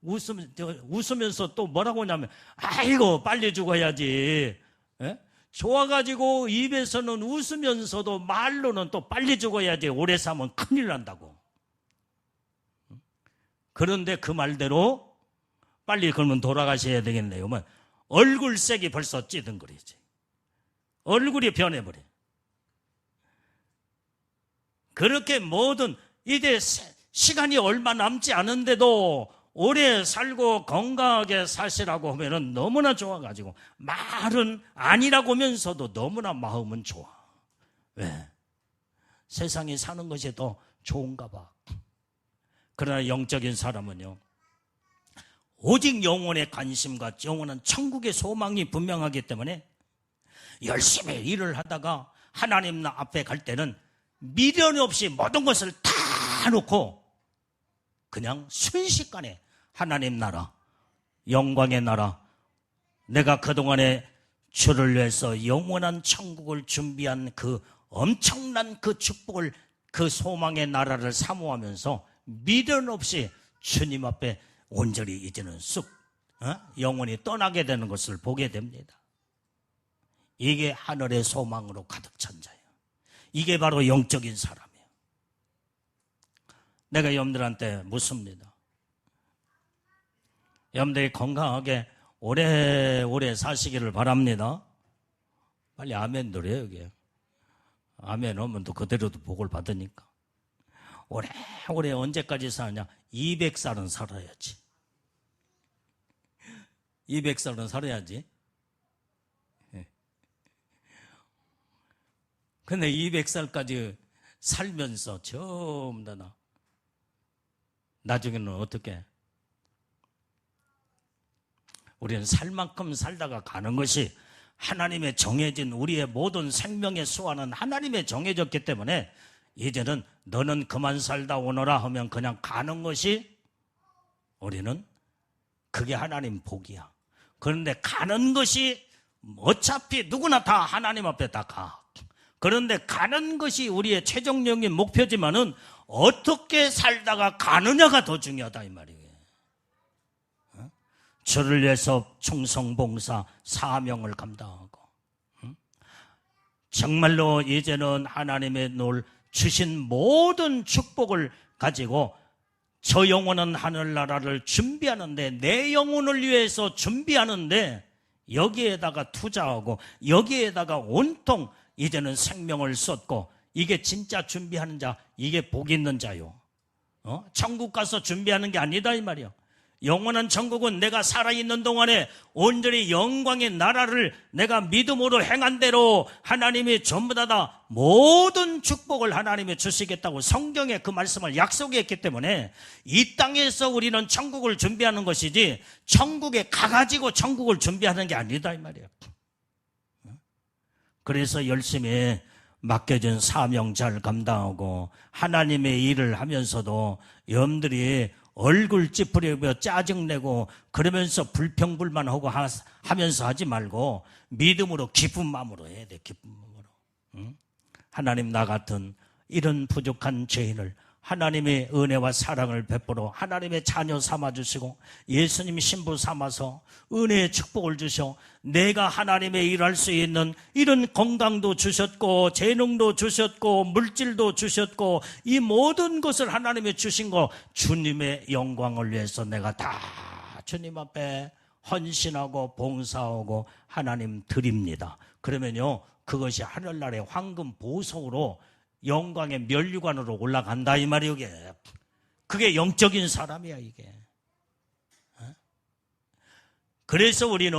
웃으면서 또 뭐라고 하냐면 아이고 빨리 죽어야지. 에? 좋아가지고 입에서는 웃으면서도 말로는 또 빨리 죽어야지. 오래 사면 큰일 난다고. 그런데 그 말대로 빨리 그러면 돌아가셔야 되겠네요. 얼굴색이 벌써 찌든거리지. 얼굴이 변해버려. 그렇게 모든 이제 시간이 얼마 남지 않은데도 오래 살고 건강하게 사시라고 하면은 너무나 좋아가지고 말은 아니라고 하면서도 너무나 마음은 좋아. 왜? 세상에 사는 것이 더 좋은가 봐. 그러나 영적인 사람은요, 오직 영혼의 관심과 영원한 천국의 소망이 분명하기 때문에 열심히 일을 하다가 하나님 앞에 갈 때는 미련 없이 모든 것을 다 놓고 그냥 순식간에 하나님 나라, 영광의 나라, 내가 그동안에 주를 위해서 영원한 천국을 준비한 그 엄청난 그 축복을, 그 소망의 나라를 사모하면서 미련 없이 주님 앞에 온전히 이제는 쑥 영원히 떠나게 되는 것을 보게 됩니다. 이게 하늘의 소망으로 가득 찬 자예요. 이게 바로 영적인 사람이에요. 내가 여러분들한테 묻습니다. 여러분들이 건강하게 오래오래 사시기를 바랍니다. 빨리 아멘 드려요, 여기. 아멘 하면 또 그대로도 복을 받으니까. 오래오래 언제까지 사느냐? 200살은 살아야지. 200살은 살아야지. 근데 200살까지 살면서 전부 다 나중에는 어떻게? 우리는 살 만큼 살다가 가는 것이 하나님의 정해진 우리의 모든 생명의 수완은 하나님의 정해졌기 때문에 이제는 너는 그만 살다 오너라 하면 그냥 가는 것이 우리는 그게 하나님 복이야. 그런데 가는 것이 어차피 누구나 다 하나님 앞에 다 가. 그런데 가는 것이 우리의 최종적인 목표지만은 어떻게 살다가 가느냐가 더 중요하다 이 말이에요. 주를 위해서 충성봉사 사명을 감당하고 정말로 이제는 하나님의 주신 모든 축복을 가지고 저 영원한 하늘나라를 준비하는데, 내 영혼을 위해서 준비하는데 여기에다가 투자하고 여기에다가 온통 이제는 생명을 쏟고, 이게 진짜 준비하는 자, 이게 복 있는 자요. 천국 가서 준비하는 게 아니다 이 말이야. 영원한 천국은 내가 살아있는 동안에 온전히 영광의 나라를 내가 믿음으로 행한 대로 하나님이 전부 다 모든 축복을 하나님이 주시겠다고 성경에 그 말씀을 약속했기 때문에 이 땅에서 우리는 천국을 준비하는 것이지 천국에 가가지고 천국을 준비하는 게 아니다 이 말이에요. 그래서 열심히 맡겨진 사명 잘 감당하고 하나님의 일을 하면서도 여러분들이 얼굴 찌푸리며 짜증내고 그러면서 불평불만하고 하면서 하지 말고 믿음으로 기쁜 마음으로 해야 돼. 기쁜 마음으로. 응? 하나님 나 같은 이런 부족한 죄인을 하나님의 은혜와 사랑을 베풀어 하나님의 자녀 삼아주시고 예수님 신부 삼아서 은혜의 축복을 주셔 내가 하나님의 일할 수 있는 이런 건강도 주셨고 재능도 주셨고 물질도 주셨고 이 모든 것을 하나님이 주신 거 주님의 영광을 위해서 내가 다 주님 앞에 헌신하고 봉사하고 하나님 드립니다. 그러면요 그것이 하늘나라의 황금 보석으로 영광의 면류관으로 올라간다 이 말이에요. 그게 영적인 사람이야 이게. 그래서 우리는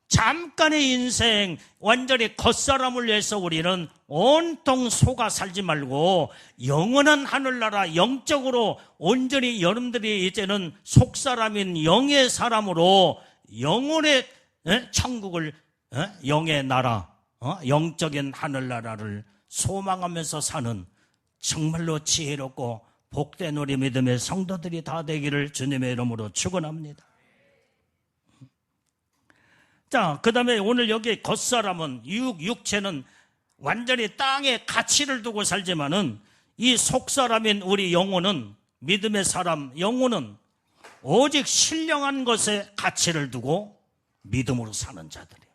잠깐의 인생, 완전히 겉사람을 위해서 우리는 온통 속아 살지 말고 영원한 하늘나라, 영적으로 온전히 여러분들이 이제는 속사람인 영의 사람으로 영혼의 천국을, 영의 나라, 영적인 하늘나라를 소망하면서 사는 정말로 지혜롭고 복된 우리 믿음의 성도들이 다 되기를 주님의 이름으로 축원합니다. 자, 그 다음에 오늘 여기 겉사람은, 육체는 완전히 땅에 가치를 두고 살지만은 이 속사람인 우리 영혼은, 믿음의 사람 영혼은 오직 신령한 것에 가치를 두고 믿음으로 사는 자들이에요.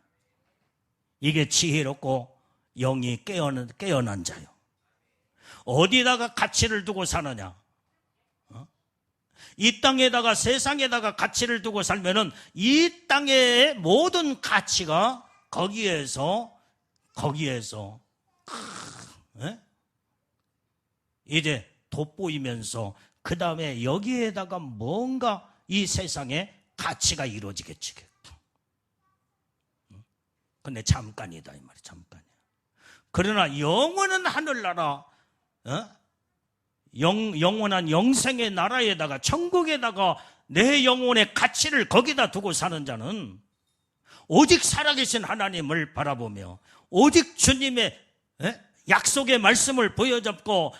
이게 지혜롭고 영이 깨어난 자요. 어디다가 가치를 두고 사느냐? 이 땅에다가, 세상에다가 가치를 두고 살면은 이 땅의 모든 가치가 거기에서 이제 돋보이면서 그 다음에 여기에다가 뭔가 이 세상에 가치가 이루어지겠지. 근데 잠깐이다 이 말이야. 잠깐이야. 그러나 영원한 하늘나라, 영원한 영생의 나라에다가, 천국에다가 내 영혼의 가치를 거기다 두고 사는 자는 오직 살아계신 하나님을 바라보며 오직 주님의 약속의 말씀을 보여잡고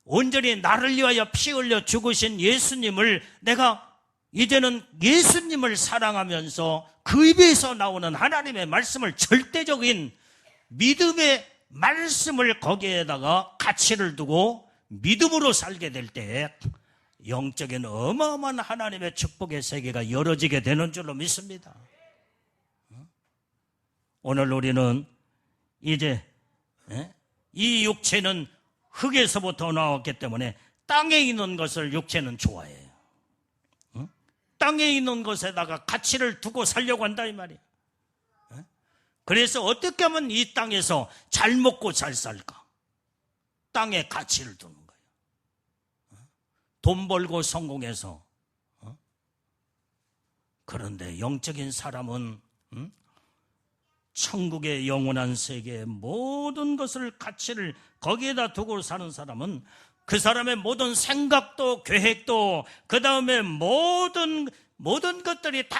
온전히 나를 위하여 피 흘려 죽으신 예수님을, 내가 이제는 예수님을 사랑하면서 그 입에서 나오는 하나님의 말씀을, 절대적인 믿음의 말씀을 거기에다가 가치를 두고 믿음으로 살게 될 때 영적인 어마어마한 하나님의 축복의 세계가 열어지게 되는 줄로 믿습니다. 오늘 우리는 이제 이 육체는 흙에서부터 나왔기 때문에 땅에 있는 것을 육체는 좋아해요. 땅에 있는 것에다가 가치를 두고 살려고 한다 이 말이에요. 그래서 어떻게 하면 이 땅에서 잘 먹고 잘 살까? 땅에 가치를 두는 거예요. 돈 벌고 성공해서. 그런데 영적인 사람은 천국의 영원한 세계의 모든 것을, 가치를 거기에다 두고 사는 사람은 그 사람의 모든 생각도 계획도 그 다음에 모든 것들이 다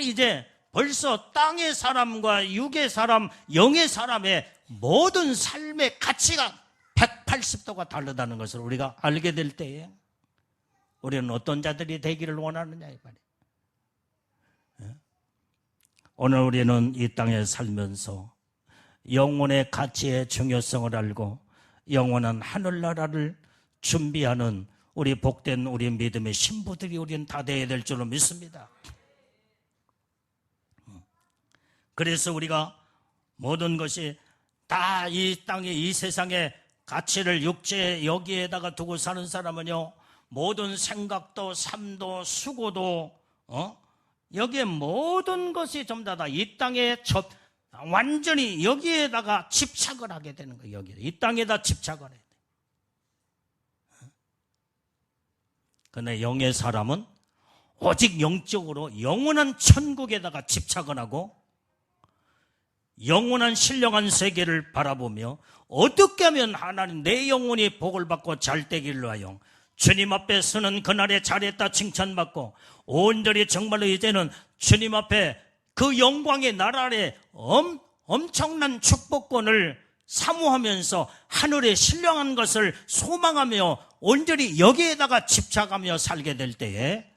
이제 벌써 땅의 사람과 육의 사람, 영의 사람의 모든 삶의 가치가 180도가 다르다는 것을 우리가 알게 될 때에 우리는 어떤 자들이 되기를 원하느냐 이 말이에요. 오늘 우리는 이 땅에 살면서 영혼의 가치의 중요성을 알고 영원한 하늘나라를 준비하는 우리 복된 우리 믿음의 신부들이 우리는 다 되어야 될 줄로 믿습니다. 그래서 우리가 모든 것이 다 이 땅에, 이 세상에 가치를 육체 여기에다가 두고 사는 사람은요, 모든 생각도 삶도 수고도 여기에 모든 것이 전부 다 이 땅에 완전히 여기에다가 집착을 하게 되는 거예요. 여기 이 땅에다 집착을 해야 돼. 그런데 영의 사람은 오직 영적으로 영원한 천국에다가 집착을 하고 영원한 신령한 세계를 바라보며 어떻게 하면 하나님 내 영혼이 복을 받고 잘 되기를 하여 주님 앞에 서는 그날에 잘했다 칭찬받고 온전히 정말로 이제는 주님 앞에 그 영광의 나라에 엄청난 축복권을 사모하면서 하늘의 신령한 것을 소망하며 온전히 여기에다가 집착하며 살게 될 때에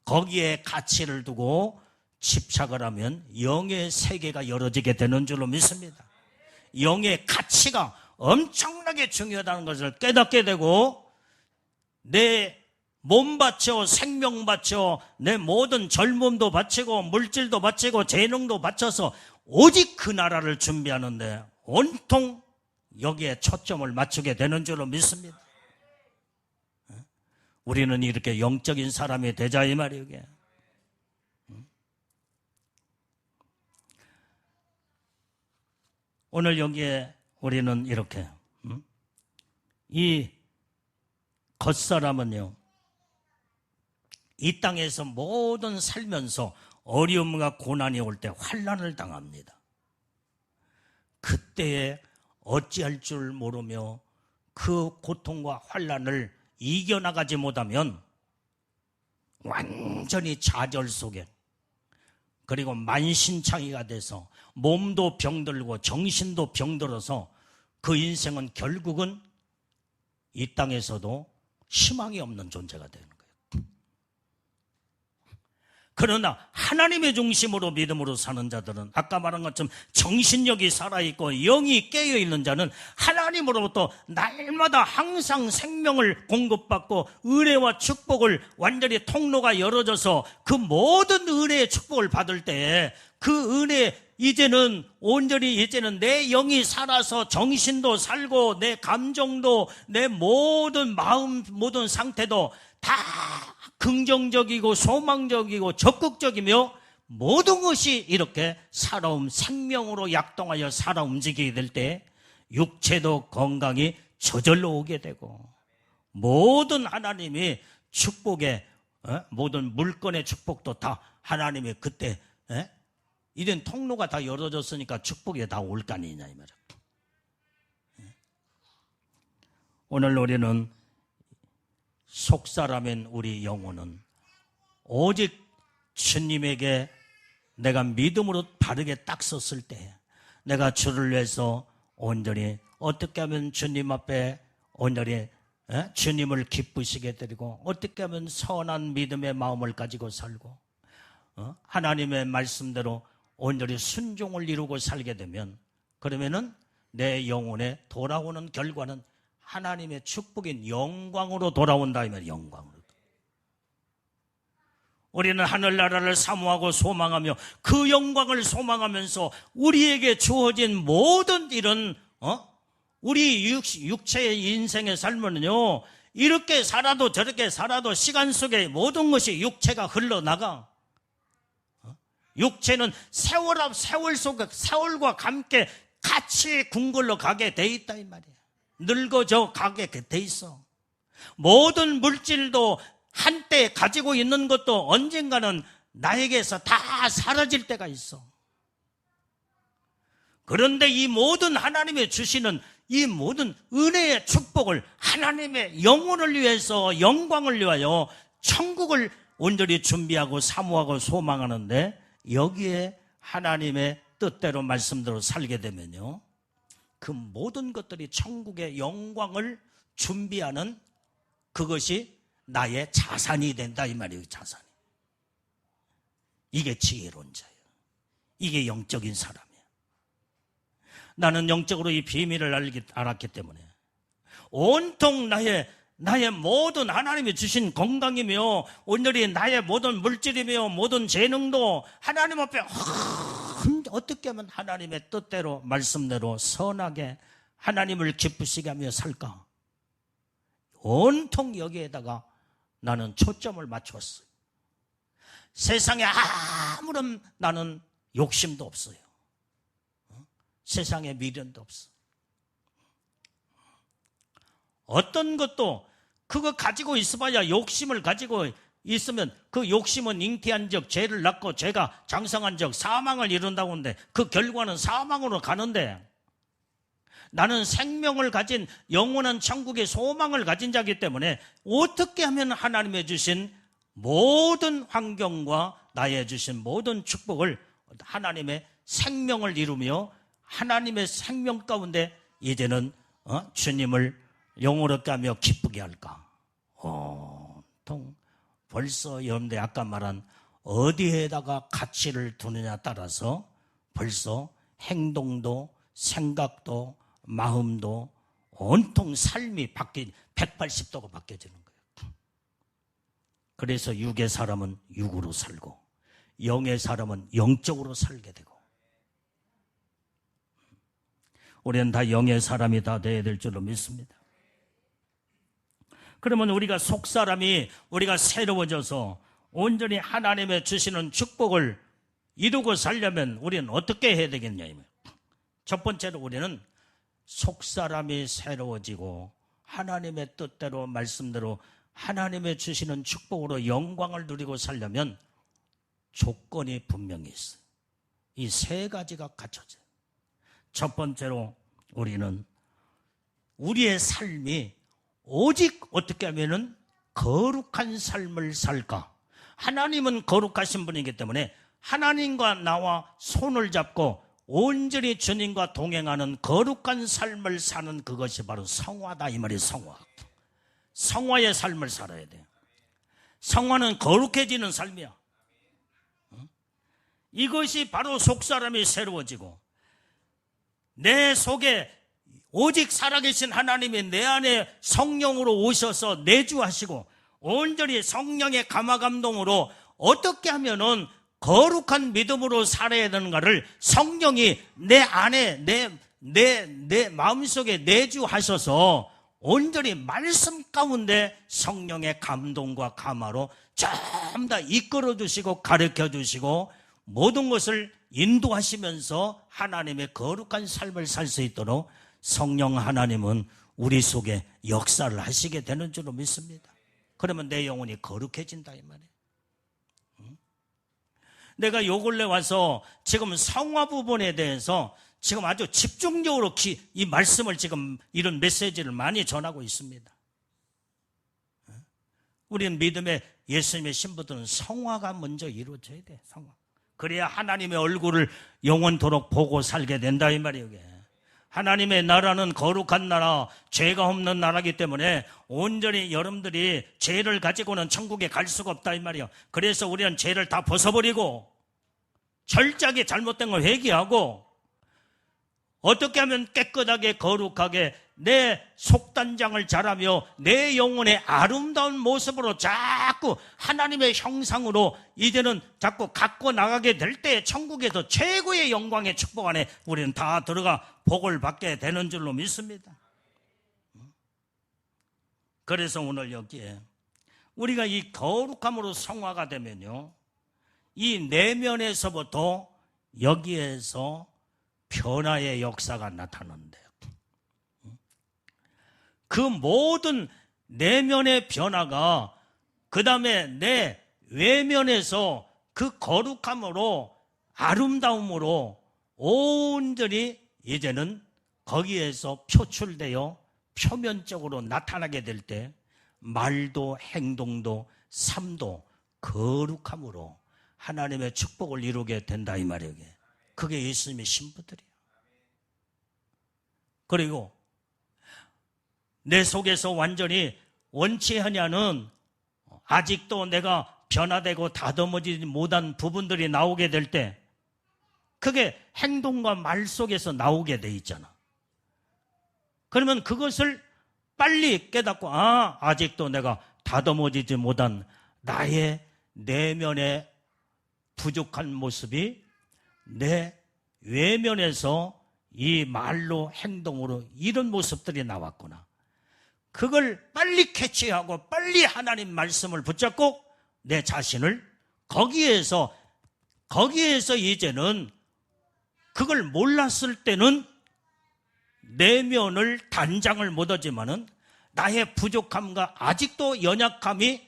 거기에 가치를 두고 집착을 하면 영의 세계가 열어지게 되는 줄로 믿습니다. 영의 가치가 엄청나게 중요하다는 것을 깨닫게 되고 내 몸 바쳐, 생명 바쳐, 내 모든 젊음도 바치고 물질도 바치고 재능도 바쳐서 오직 그 나라를 준비하는데 온통 여기에 초점을 맞추게 되는 줄로 믿습니다. 우리는 이렇게 영적인 사람이 되자 이 말이에요. 이게. 오늘 여기에 우리는 이렇게 이 겉사람은요, 이 땅에서 모든 살면서 어려움과 고난이 올 때 환난을 당합니다. 그때에 어찌할 줄 모르며 그 고통과 환난을 이겨나가지 못하면 완전히 좌절 속에, 그리고 만신창이가 돼서 몸도 병들고 정신도 병들어서 그 인생은 결국은 이 땅에서도 희망이 없는 존재가 되는 거예요. 그러나 하나님의 중심으로 믿음으로 사는 자들은 아까 말한 것처럼 정신력이 살아있고 영이 깨어있는 자는 하나님으로부터 날마다 항상 생명을 공급받고 은혜와 축복을 완전히 통로가 열어져서 그 모든 은혜의 축복을 받을 때 그 은혜, 이제는 온전히 이제는 내 영이 살아서 정신도 살고 내 감정도 내 모든 마음 모든 상태도 다 긍정적이고 소망적이고 적극적이며 모든 것이 이렇게 살아움 생명으로 약동하여 살아 움직이게 될 때 육체도 건강이 저절로 오게 되고 모든 하나님이 축복의 모든 물건의 축복도 다 하나님이 그때 이런 통로가 다 열어졌으니까 축복이 다 올 거 아니냐 이 말이야. 오늘 우리는 속사람인 우리 영혼은 오직 주님에게 내가 믿음으로 바르게 딱 섰을 때 내가 주를 위해서 온전히 어떻게 하면 주님 앞에 온전히 주님을 기쁘시게 드리고 어떻게 하면 선한 믿음의 마음을 가지고 살고 하나님의 말씀대로 온전히 순종을 이루고 살게 되면 그러면은 내 영혼에 돌아오는 결과는 하나님의 축복인 영광으로 돌아온다 이 말이에요. 영광으로. 우리는 하늘나라를 사모하고 소망하며 그 영광을 소망하면서 우리에게 주어진 모든 일은 우리 육체의 인생의 삶은요 이렇게 살아도 저렇게 살아도 시간 속에 모든 것이 육체가 흘러나가. 육체는 세월과 함께 같이 궁궐로 가게 돼 있다 이 말이에요. 늙어져 가게 돼 있어. 모든 물질도 한때 가지고 있는 것도 언젠가는 나에게서 다 사라질 때가 있어. 그런데 이 모든 하나님의 주시는 이 모든 은혜의 축복을 하나님의 영혼을 위해서 영광을 위하여 천국을 온전히 준비하고 사모하고 소망하는데 여기에 하나님의 뜻대로 말씀대로 살게 되면요 그 모든 것들이 천국의 영광을 준비하는 그것이 나의 자산이 된다 이 말이에요. 자산이. 이게 지혜로운 자예요. 이게 영적인 사람이에요. 나는 영적으로 이 비밀을 알았기 때문에 온통 나의 모든 하나님이 주신 건강이며 온전히 나의 모든 물질이며 모든 재능도 하나님 앞에 어떻게 하면 하나님의 뜻대로 말씀대로 선하게 하나님을 기쁘시게 하며 살까? 온통 여기에다가 나는 초점을 맞췄어요. 세상에 아무런 나는 욕심도 없어요. 세상에 미련도 없어. 어떤 것도 그거 가지고 있어봐야 욕심을 가지고 있으면 그 욕심은 잉태한 적 죄를 낳고 죄가 장성한 적 사망을 이룬다고 하는데 그 결과는 사망으로 가는데 나는 생명을 가진 영원한 천국의 소망을 가진 자이기 때문에 어떻게 하면 하나님의 주신 모든 환경과 나의 주신 모든 축복을 하나님의 생명을 이루며 하나님의 생명 가운데 이제는 주님을 영원롭게 하며 기쁘게 할까? 온통 벌써 여러분들 아까 말한 어디에다가 가치를 두느냐에 따라서 벌써 행동도 생각도 마음도 온통 삶이 180도가 바뀌어지는 거예요. 그래서 육의 사람은 육으로 살고 영의 사람은 영적으로 살게 되고 우리는 다 영의 사람이 다 되어야 될 줄로 믿습니다. 그러면 우리가 속사람이 우리가 새로워져서 온전히 하나님의 주시는 축복을 이루고 살려면 우리는 어떻게 해야 되겠냐. 첫 번째로 우리는 속사람이 새로워지고 하나님의 뜻대로 말씀대로 하나님의 주시는 축복으로 영광을 누리고 살려면 조건이 분명히 있어요. 이 세 가지가 갖춰져요. 첫 번째로 우리는 우리의 삶이 오직 어떻게 하면은 거룩한 삶을 살까? 하나님은 거룩하신 분이기 때문에 하나님과 나와 손을 잡고 온전히 주님과 동행하는 거룩한 삶을 사는 그것이 바로 성화다 이 말이에요. 성화. 성화의 삶을 살아야 돼요. 성화는 거룩해지는 삶이야. 이것이 바로 속사람이 새로워지고 내 속에 오직 살아계신 하나님이 내 안에 성령으로 오셔서 내주하시고 온전히 성령의 감화감동으로 어떻게 하면은 거룩한 믿음으로 살아야 되는가를 성령이 내 안에 내 마음속에 내주하셔서 온전히 말씀 가운데 성령의 감동과 감화로 전부 다 이끌어 주시고 가르쳐 주시고 모든 것을 인도하시면서 하나님의 거룩한 삶을 살 수 있도록 성령 하나님은 우리 속에 역사를 하시게 되는 줄로 믿습니다. 그러면 내 영혼이 거룩해진다 이 말이에요. 내가 요 근래 와서 지금 성화 부분에 대해서 지금 아주 집중적으로 이 말씀을 지금 이런 메시지를 많이 전하고 있습니다. 우리는 믿음의 예수님의 신부들은 성화가 먼저 이루어져야 돼. 성화. 그래야 하나님의 얼굴을 영원토록 보고 살게 된다 이 말이에요. 하나님의 나라는 거룩한 나라, 죄가 없는 나라이기 때문에 온전히 여러분들이 죄를 가지고는 천국에 갈 수가 없다 이 말이에요. 그래서 우리는 죄를 다 벗어버리고 철저하게 잘못된 걸 회개하고 어떻게 하면 깨끗하게 거룩하게 내 속단장을 잘하며 내 영혼의 아름다운 모습으로 자꾸 하나님의 형상으로 이제는 자꾸 갖고 나가게 될 때 천국에서 최고의 영광의 축복 안에 우리는 다 들어가 복을 받게 되는 줄로 믿습니다. 그래서 오늘 여기에 우리가 이 거룩함으로 성화가 되면요, 이 내면에서부터 여기에서 변화의 역사가 나타난대요. 그 모든 내면의 변화가 그 다음에 내 외면에서 그 거룩함으로 아름다움으로 온전히 이제는 거기에서 표출되어 표면적으로 나타나게 될 때 말도 행동도 삶도 거룩함으로 하나님의 축복을 이루게 된다 이 말이에요. 그게 예수님의 신부들이에요. 그리고 내 속에서 완전히 원치 하냐는 아직도 내가 변화되고 다듬어지지 못한 부분들이 나오게 될 때 그게 행동과 말 속에서 나오게 돼 있잖아. 그러면 그것을 빨리 깨닫고 아직도 내가 다듬어지지 못한 나의 내면의 부족한 모습이 내 외면에서 이 말로 행동으로 이런 모습들이 나왔구나. 그걸 빨리 캐치하고 빨리 하나님 말씀을 붙잡고 내 자신을 거기에서 이제는 그걸 몰랐을 때는 내면을 단장을 못하지만은 나의 부족함과 아직도 연약함이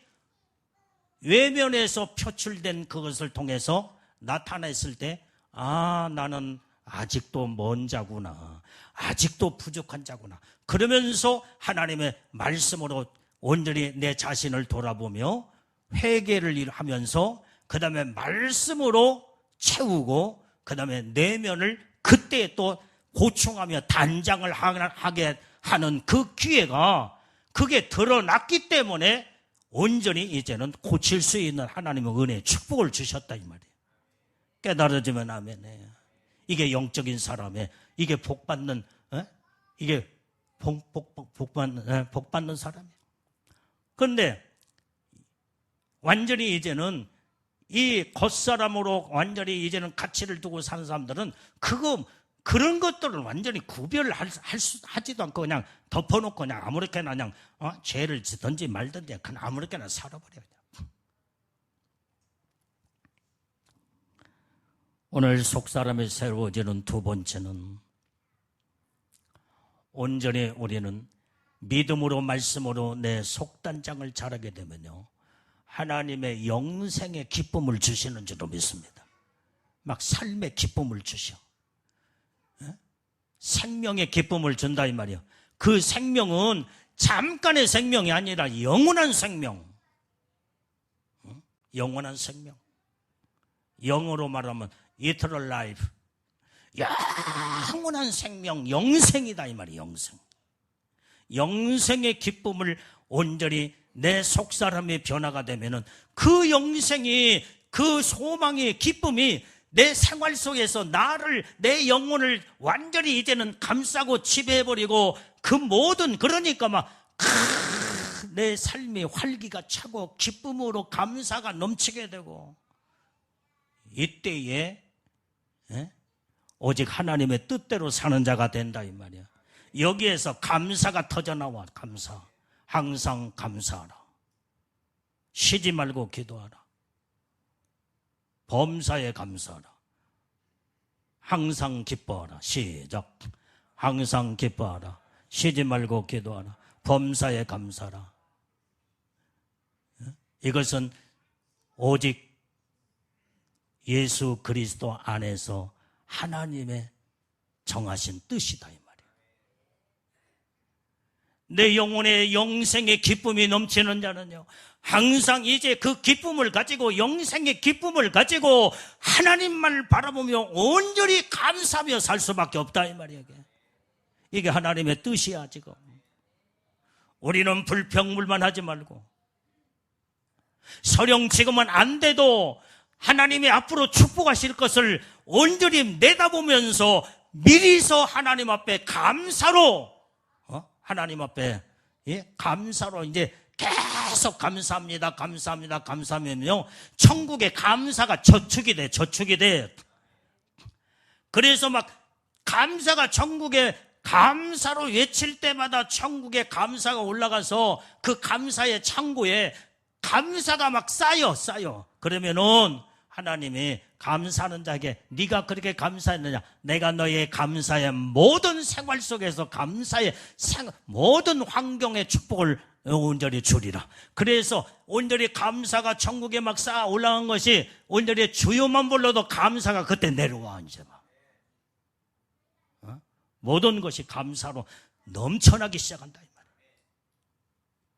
외면에서 표출된 그것을 통해서 나타냈을 때 나는 아직도 먼 자구나. 아직도 부족한 자구나. 그러면서 하나님의 말씀으로 온전히 내 자신을 돌아보며 회개를 하면서 그 다음에 말씀으로 채우고 그 다음에 내면을 그때 또 보충하며 단장을 하게 하는 그 기회가 그게 드러났기 때문에 온전히 이제는 고칠 수 있는 하나님의 은혜의 축복을 주셨다 이 말이에요. 깨달아지면 아멘이에요. 이게 영적인 사람의 이게 복받는 이게 복받는 사람이에요. 그런데 완전히 이제는 이 겉사람으로 완전히 이제는 가치를 두고 사는 사람들은 그런 것들을 완전히 구별을 하지도 않고 그냥 덮어놓고 그냥 아무렇게나 그냥 죄를 짓든지 말든지 그냥 아무렇게나 살아버려요. 오늘 속사람이 새로워지는 두 번째는 온전히 우리는 믿음으로 말씀으로 내 속단장을 잘하게 되면요 하나님의 영생의 기쁨을 주시는 줄로 믿습니다. 막 삶의 기쁨을 주셔. 생명의 기쁨을 준다 이 말이에요. 그 생명은 잠깐의 생명이 아니라 영원한 생명. 영원한 생명. 영어로 말하면 eternal life. 영원한 생명, 영생이다 이 말이에요. 영생. 영생의 기쁨을 온전히 내 속사람의 변화가 되면은 그 영생이, 그 소망의 기쁨이 내 생활 속에서 나를, 내 영혼을 완전히 이제는 감싸고 지배해버리고 그 모든, 그러니까 막 내 삶이 활기가 차고 기쁨으로 감사가 넘치게 되고, 이때에 오직 하나님의 뜻대로 사는 자가 된다 이 말이야. 여기에서 감사가 터져나와. 감사. 항상 감사하라. 쉬지 말고 기도하라. 범사에 감사하라. 항상 기뻐하라. 시작. 항상 기뻐하라. 쉬지 말고 기도하라. 범사에 감사하라. 이것은 오직 예수 그리스도 안에서 하나님의 정하신 뜻이다 이 말이에요. 내 영혼의 영생의 기쁨이 넘치는 자는요, 항상 이제 그 기쁨을 가지고, 영생의 기쁨을 가지고 하나님만을 바라보며 온전히 감사하며 살 수밖에 없다 이 말이에요. 이게 하나님의 뜻이야. 지금 우리는 불평불만 하지 말고, 설령 지금은 안 돼도 하나님이 앞으로 축복하실 것을 온전히 내다보면서 미리서 하나님 앞에 감사로, 하나님 앞에 감사로 이제 계속 감사합니다, 감사합니다, 감사하면요, 천국의 감사가 저축이 돼, 저축이 돼. 그래서 막 감사가 천국에 감사로 외칠 때마다 천국의 감사가 올라가서 그 감사의 창고에 감사가 막 쌓여. 그러면은 하나님이 감사하는 자에게 네가 그렇게 감사했느냐, 내가 너의 감사의 모든 생활 속에서 감사의 모든 환경의 축복을 온전히 주리라. 그래서 온전히 감사가 천국에 막 쌓아 올라간 것이 온전히 주요만 불러도 감사가 그때 내려와. 이제 막 모든 것이 감사로 넘쳐나기 시작한다 이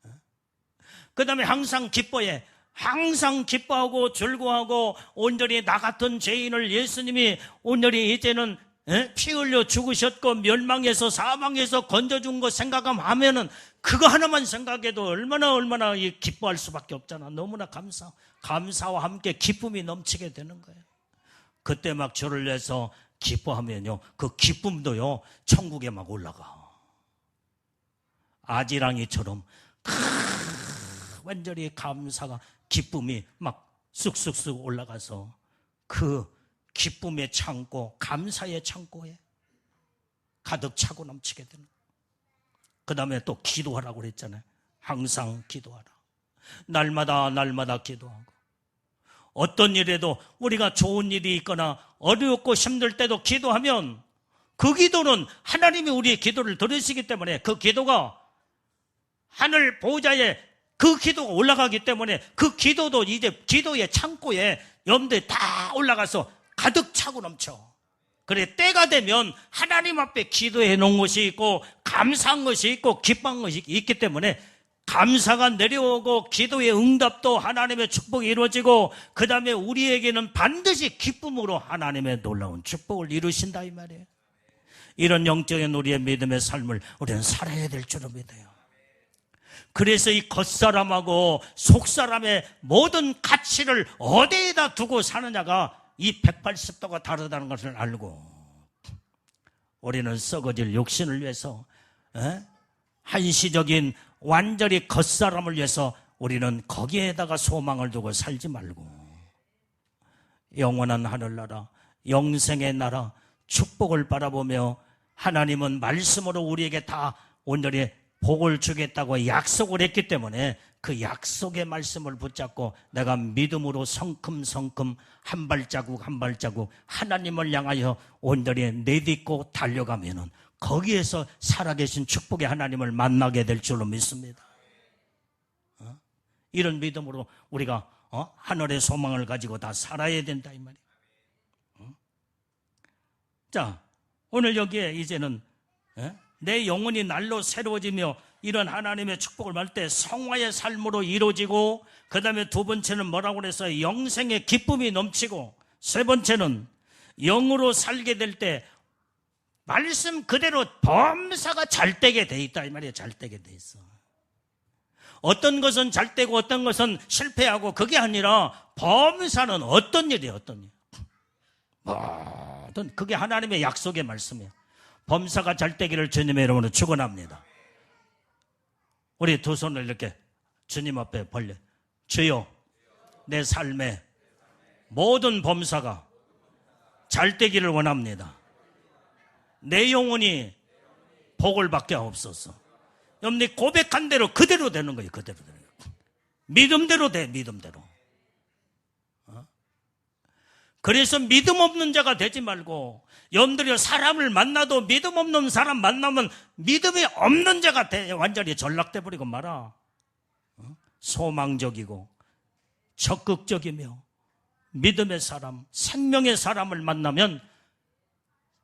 말이에요. 그 다음에 항상 기뻐해. 항상 기뻐하고 즐거워하고, 온전히 나 같은 죄인을 예수님이 온전히 이제는 피 흘려 죽으셨고 멸망에서 사망에서 건져준 거 생각하면은 그거 하나만 생각해도 얼마나 기뻐할 수밖에 없잖아. 너무나 감사와 함께 기쁨이 넘치게 되는 거예요. 그때 막 저를 내서 기뻐하면요, 그 기쁨도요 천국에 막 올라가. 아지랑이처럼 완전히 감사가, 기쁨이 막 쑥쑥쑥 올라가서 그 기쁨의 창고, 감사의 창고에 가득 차고 넘치게 되는. 그 다음에 또 기도하라고 그랬잖아요. 항상 기도하라. 날마다 기도하고, 어떤 일에도 우리가 좋은 일이 있거나 어렵고 힘들 때도 기도하면 그 기도는 하나님이 우리의 기도를 들으시기 때문에 그 기도가 하늘 보좌에 그 기도가 올라가기 때문에 그 기도도 이제 기도의 창고에 여러분들이 다 올라가서 가득 차고 넘쳐. 그래, 때가 되면 하나님 앞에 기도해 놓은 것이 있고 감사한 것이 있고 기뻐한 것이 있기 때문에 감사가 내려오고 기도의 응답도 하나님의 축복이 이루어지고, 그 다음에 우리에게는 반드시 기쁨으로 하나님의 놀라운 축복을 이루신다 이 말이에요. 이런 영적인 우리의 믿음의 삶을 우리는 살아야 될 줄로 믿어요. 그래서 이 겉사람하고 속사람의 모든 가치를 어디에다 두고 사느냐가 이 180도가 다르다는 것을 알고, 우리는 썩어질 육신을 위해서 한시적인 완전히 겉사람을 위해서 우리는 거기에다가 소망을 두고 살지 말고, 영원한 하늘나라, 영생의 나라, 축복을 바라보며, 하나님은 말씀으로 우리에게 다 온전히 복을 주겠다고 약속을 했기 때문에 그 약속의 말씀을 붙잡고 내가 믿음으로 성큼성큼 한 발자국 한 발자국 하나님을 향하여 온전히 내딛고 달려가면은 거기에서 살아계신 축복의 하나님을 만나게 될 줄로 믿습니다. 이런 믿음으로 우리가 하늘의 소망을 가지고 다 살아야 된다 이 말이에요. 자, 오늘 여기에 이제는 내 영혼이 날로 새로워지며 이런 하나님의 축복을 받을 때 성화의 삶으로 이루어지고, 그 다음에 두 번째는 뭐라고 그래서 영생의 기쁨이 넘치고, 세 번째는 영으로 살게 될 때 말씀 그대로 범사가 잘 되게 돼 있다 이 말이에요. 잘 되게 돼 있어. 어떤 것은 잘 되고 어떤 것은 실패하고, 그게 아니라 범사는 어떤 일이에요? 어떤 일? 그게 하나님의 약속의 말씀이에요. 범사가 잘 되기를 주님의 이름으로 축원합니다. 우리 두 손을 이렇게 주님 앞에 벌려. 주여, 내 삶에 모든 범사가 잘 되기를 원합니다. 내 영혼이 복을 받게 하옵소서. 여러분이 고백한 대로 그대로 되는 거예요. 그대로 되는 거예요. 믿음대로 돼, 믿음대로. 그래서 믿음 없는 자가 되지 말고, 여러분들이 사람을 만나도 믿음 없는 사람 만나면 믿음이 없는 자가 돼. 완전히 전락돼 버리고 말아. 소망적이고 적극적이며 믿음의 사람, 생명의 사람을 만나면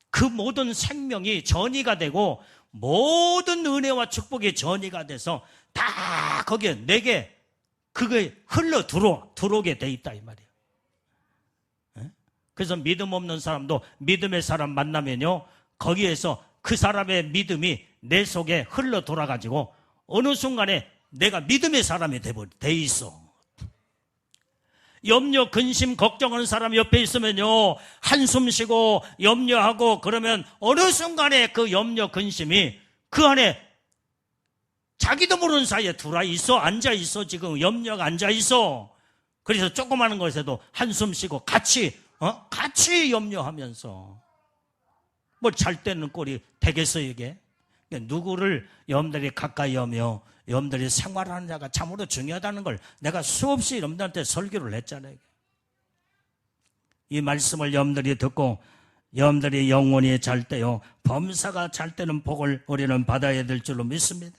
그 모든 생명이 전이가 되고, 모든 은혜와 축복이 전이가 돼서 다 거기에 내게 그게 흘러 들어오게 돼 있다 이 말이에요. 그래서 믿음 없는 사람도 믿음의 사람 만나면요, 거기에서 그 사람의 믿음이 내 속에 흘러 돌아가지고 어느 순간에 내가 믿음의 사람이 돼 있어. 염려, 근심, 걱정하는 사람 옆에 있으면요, 한숨 쉬고 염려하고 그러면 어느 순간에 그 염려, 근심이 그 안에 자기도 모르는 사이에 들어와 있어. 앉아 있어. 지금 염려가 앉아 있어. 그래서 조그마한 것에도 한숨 쉬고 같이 염려하면서 뭐 잘 때는 꼴이 되겠어 이게? 누구를 여러분들이 가까이 하며 여러분들이 생활하는 자가 참으로 중요하다는 걸 내가 수없이 여러분들한테 설교를 했잖아요. 이 말씀을 여러분들이 듣고 여러분들이 영혼이 잘 때요, 범사가 잘 때는 복을 우리는 받아야 될 줄로 믿습니다.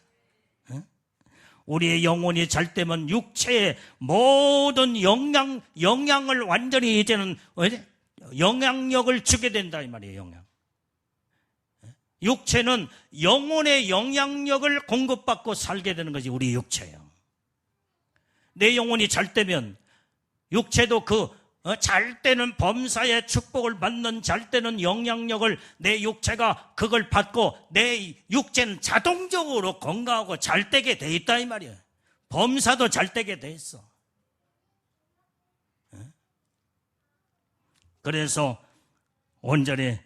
우리의 영혼이 잘 때면 육체의 모든 영향을 완전히 이제는 영향력을 주게 된다 이 말이에요. 영향. 육체는 영혼의 영향력을 공급받고 살게 되는 것이 우리 육체예요. 내 영혼이 잘 되면 육체도 잘 때는 범사의 축복을 받는 잘 때는 영향력을 내 육체가 그걸 받고 내 육체는 자동적으로 건강하고 잘 되게 돼 있다 이 말이에요. 범사도 잘 되게 돼 있어. 그래서 온전히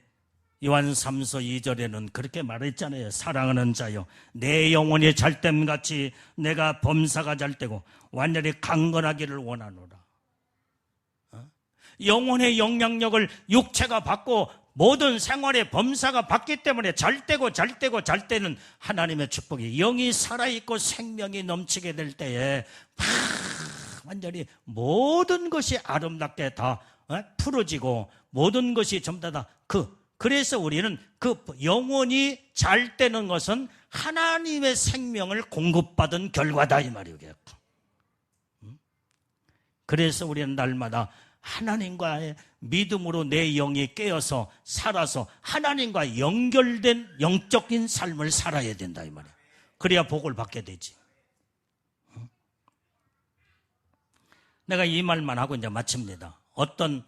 요한 3서 2절에는 그렇게 말했잖아요. 사랑하는 자여, 내 영혼이 잘됨 같이 내가 범사가 잘되고 완전히 강건하기를 원하노라. 영혼의 영향력을 육체가 받고 모든 생활의 범사가 받기 때문에 잘되는 하나님의 축복이, 영이 살아있고 생명이 넘치게 될 때에 완전히 모든 것이 아름답게 다 풀어지고 모든 것이 전부 다 그래서 우리는 그 영혼이 잘 되는 것은 하나님의 생명을 공급받은 결과다 이 말이에요. 그래서 우리는 날마다 하나님과의 믿음으로 내 영이 깨어서 살아서 하나님과 연결된 영적인 삶을 살아야 된다 이 말이에요. 그래야 복을 받게 되지. 내가 이 말만 하고 이제 마칩니다. 어떤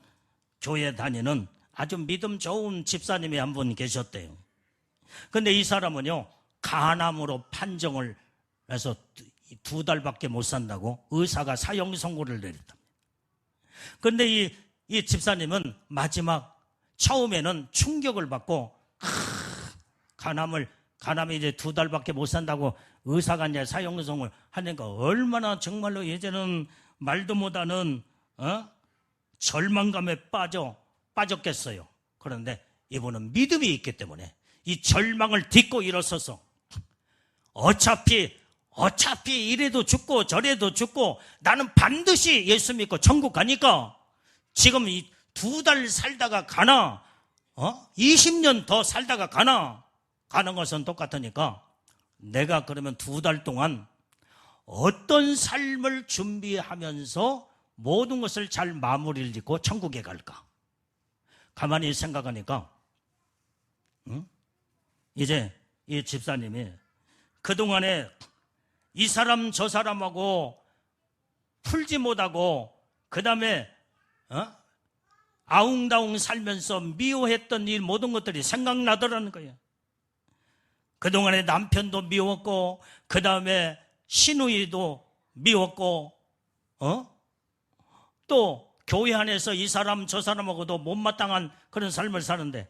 교회 다니는 아주 믿음 좋은 집사님이 한 분 계셨대요. 근데 이 사람은요, 간암으로 판정을 해서 2달밖에 못 산다고 의사가 사형 선고를 내렸답니다. 근데 이 집사님은 처음에는 충격을 받고, 간암이 이제 2달밖에 못 산다고 의사가 이제 사형 선고를 하니까 얼마나 정말로 이제는 말도 못하는, 절망감에 빠졌겠어요. 그런데 이분은 믿음이 있기 때문에 이 절망을 딛고 일어서서 어차피 이래도 죽고 저래도 죽고 나는 반드시 예수 믿고 천국 가니까 지금 이 2달 살다가 가나 20년 더 살다가 가는 것은 똑같으니까 내가 그러면 2달 동안 어떤 삶을 준비하면서 모든 것을 잘 마무리를 짓고 천국에 갈까? 가만히 생각하니까 이제 이 집사님이 그동안에 이 사람 저 사람하고 풀지 못하고 그 다음에 아웅다웅 살면서 미워했던 이 모든 것들이 생각나더라는 거예요. 그동안에 남편도 미웠고 그 다음에 시누이도 미웠고 또 교회 안에서 이 사람 저 사람하고도 못마땅한 그런 삶을 사는데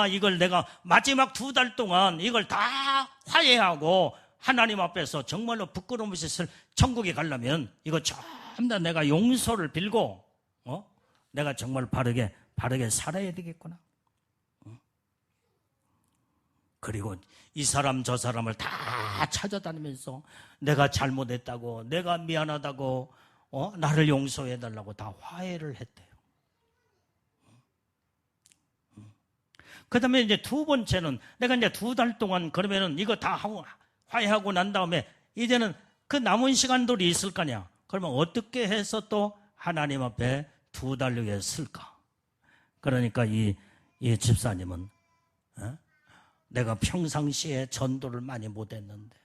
이걸 내가 마지막 2달 동안 이걸 다 화해하고 하나님 앞에서 정말로 부끄러움 없이 천국에 가려면 이거 전부 다 내가 용서를 빌고 내가 정말 바르게 살아야 되겠구나. 그리고 이 사람 저 사람을 다 찾아다니면서 내가 잘못했다고, 내가 미안하다고, 나를 용서해달라고 다 화해를 했대요. 그 다음에 이제 2번째는 내가 이제 2달 동안 그러면은 이거 다 하고 화해하고 난 다음에 이제는 그 남은 시간들이 있을 거냐? 그러면 어떻게 해서 또 하나님 앞에 2달 후에 쓸까? 그러니까 이 집사님은 내가 평상시에 전도를 많이 못했는데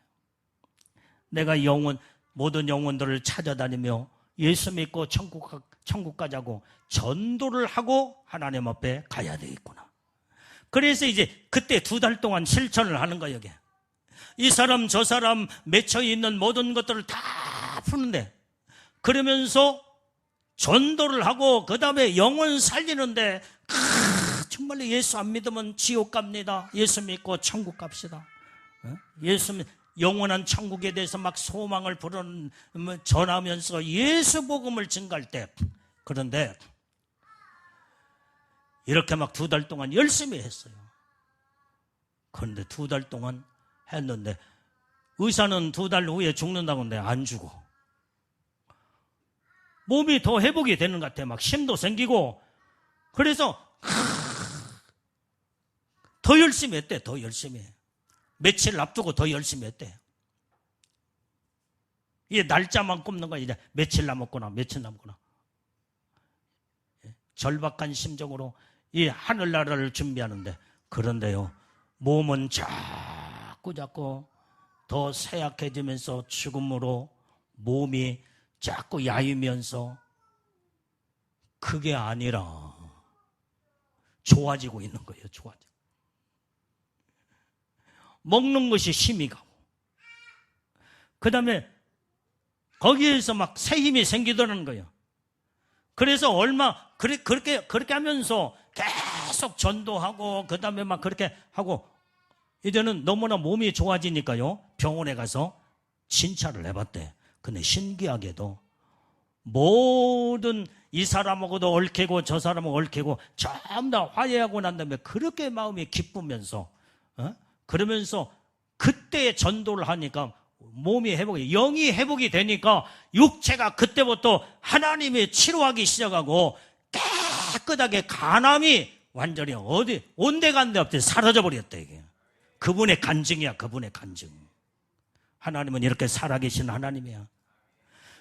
내가 모든 영혼들을 찾아다니며 예수 믿고 천국 가자고 전도를 하고 하나님 앞에 가야 되겠구나. 그래서 이제 그때 2달 동안 실천을 하는 거예요. 이게. 이 사람 저 사람 맺혀 있는 모든 것들을 다 푸는데 그러면서 전도를 하고 그 다음에 영혼 살리는데 정말로 예수 안 믿으면 지옥 갑니다. 예수 믿고 천국 갑시다. 영원한 천국에 대해서 막 소망을 전하면서 예수 복음을 증가할 때 그런데 이렇게 막 2달 동안 열심히 했어요. 그런데 2달 동안 했는데 의사는 2달 후에 죽는다고 하는데 안 죽어. 몸이 더 회복이 되는 것 같아. 막 힘도 생기고 그래서 더 열심히 했대. 더 열심히. 며칠 앞두고 더 열심히 했대. 이게 날짜만 꼽는 거야. 이제 며칠 남았구나. 며칠 남았구나. 절박한 심정으로 이 하늘나라를 준비하는데 그런데요. 몸은 자꾸 더 쇠약해지면서 죽음으로 몸이 자꾸 야이면서 그게 아니라 좋아지고 있는 거예요. 좋아지고. 먹는 것이 힘이 가고 그 다음에 거기에서 막 새 힘이 생기더라는 거예요. 그래서 그렇게 하면서 계속 전도하고 그 다음에 막 그렇게 하고 이제는 너무나 몸이 좋아지니까요. 병원에 가서 진찰을 해봤대. 근데 신기하게도 모든 이 사람하고도 얽히고 저 사람하고 얽히고 전부 다 화해하고 난 다음에 그렇게 마음이 기쁘면서 그러면서 그때 전도를 하니까 몸이 회복이, 영이 회복이 되니까 육체가 그때부터 하나님이 치료하기 시작하고 깨끗하게 간암이 완전히 온데간데 없이 사라져 버렸다. 이게 그분의 간증이야. 그분의 간증. 하나님은 이렇게 살아계신 하나님이야.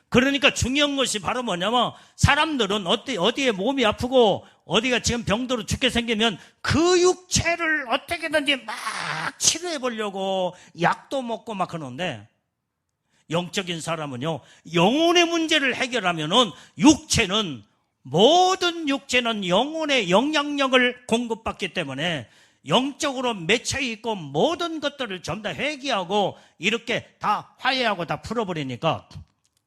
그러니까 중요한 것이 바로 뭐냐면 사람들은 어디에 몸이 아프고 어디가 지금 병도로 죽게 생기면 그 육체를 어떻게든지 막 치료해 보려고 약도 먹고 막 그러는데 영적인 사람은요, 영혼의 문제를 해결하면은 모든 육체는 영혼의 영향력을 공급받기 때문에 영적으로 맺혀 있고 모든 것들을 전부 다 회개하고 이렇게 다 화해하고 다 풀어버리니까,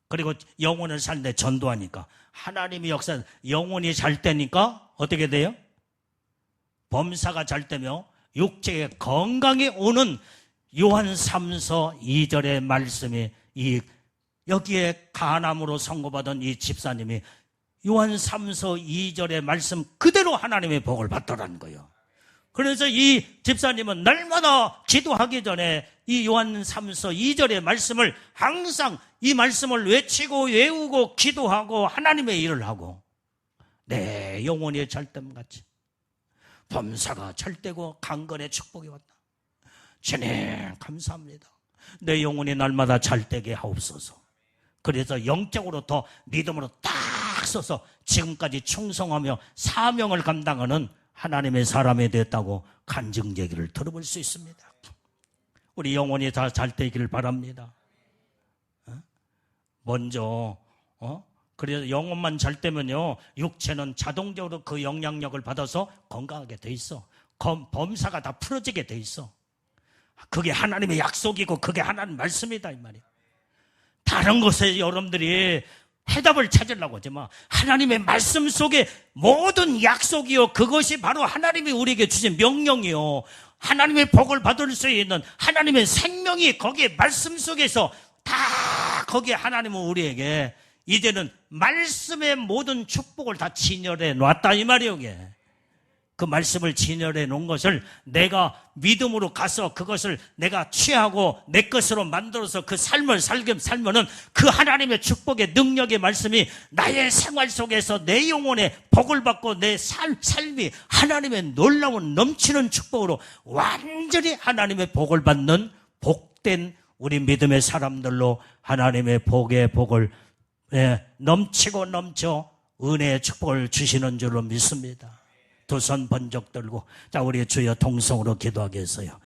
그리고 영혼을 살때 전도하니까 하나님의 역사, 영혼이 잘 되니까 어떻게 돼요? 범사가 잘 되며 육체의 건강이 오는 요한 3서 2절의 말씀이 여기에 간암으로 선고받은 이 집사님이 요한 3서 2절의 말씀 그대로 하나님의 복을 받더라는 거예요. 그래서 이 집사님은 날마다 기도하기 전에 이 요한 3서 2절의 말씀을 항상 이 말씀을 외우고 기도하고 하나님의 일을 하고 내 영혼이 잘됨 같이 범사가 잘되고 강건의 축복이 왔다. 주님 감사합니다. 내 영혼이 날마다 잘되게 하옵소서. 그래서 영적으로 더 믿음으로 딱 서서 지금까지 충성하며 사명을 감당하는 하나님의 사람이 됐다고 간증 얘기를 들어볼 수 있습니다. 우리 영혼이 다 잘되기를 바랍니다. 먼저 그래서 영혼만 잘 되면요, 육체는 자동적으로 그 영향력을 받아서 건강하게 돼 있어. 범사가 다 풀어지게 돼 있어. 그게 하나님의 약속이고 그게 하나님 말씀이다 이 말이야. 다른 것에 여러분들이 해답을 찾으려고 하지 마. 하나님의 말씀 속에 모든 약속이요, 그것이 바로 하나님이 우리에게 주신 명령이요, 하나님의 복을 받을 수 있는 하나님의 생명이 거기에 말씀 속에서 다, 거기에 하나님은 우리에게 이제는 말씀의 모든 축복을 다 진열해 놨다 이 말이에요. 이게. 그 말씀을 진열해 놓은 것을 내가 믿음으로 가서 그것을 내가 취하고 내 것으로 만들어서 그 삶을 살면은 그 하나님의 축복의 능력의 말씀이 나의 생활 속에서 내 영혼에 복을 받고 내 삶이 하나님의 놀라운 넘치는 축복으로 완전히 하나님의 복을 받는 복된 우리 믿음의 사람들로 하나님의 복의 복을 넘치고 넘쳐 은혜의 축복을 주시는 줄로 믿습니다. 두 손 번쩍 들고, 자, 우리 주여 통성으로 기도하겠어요.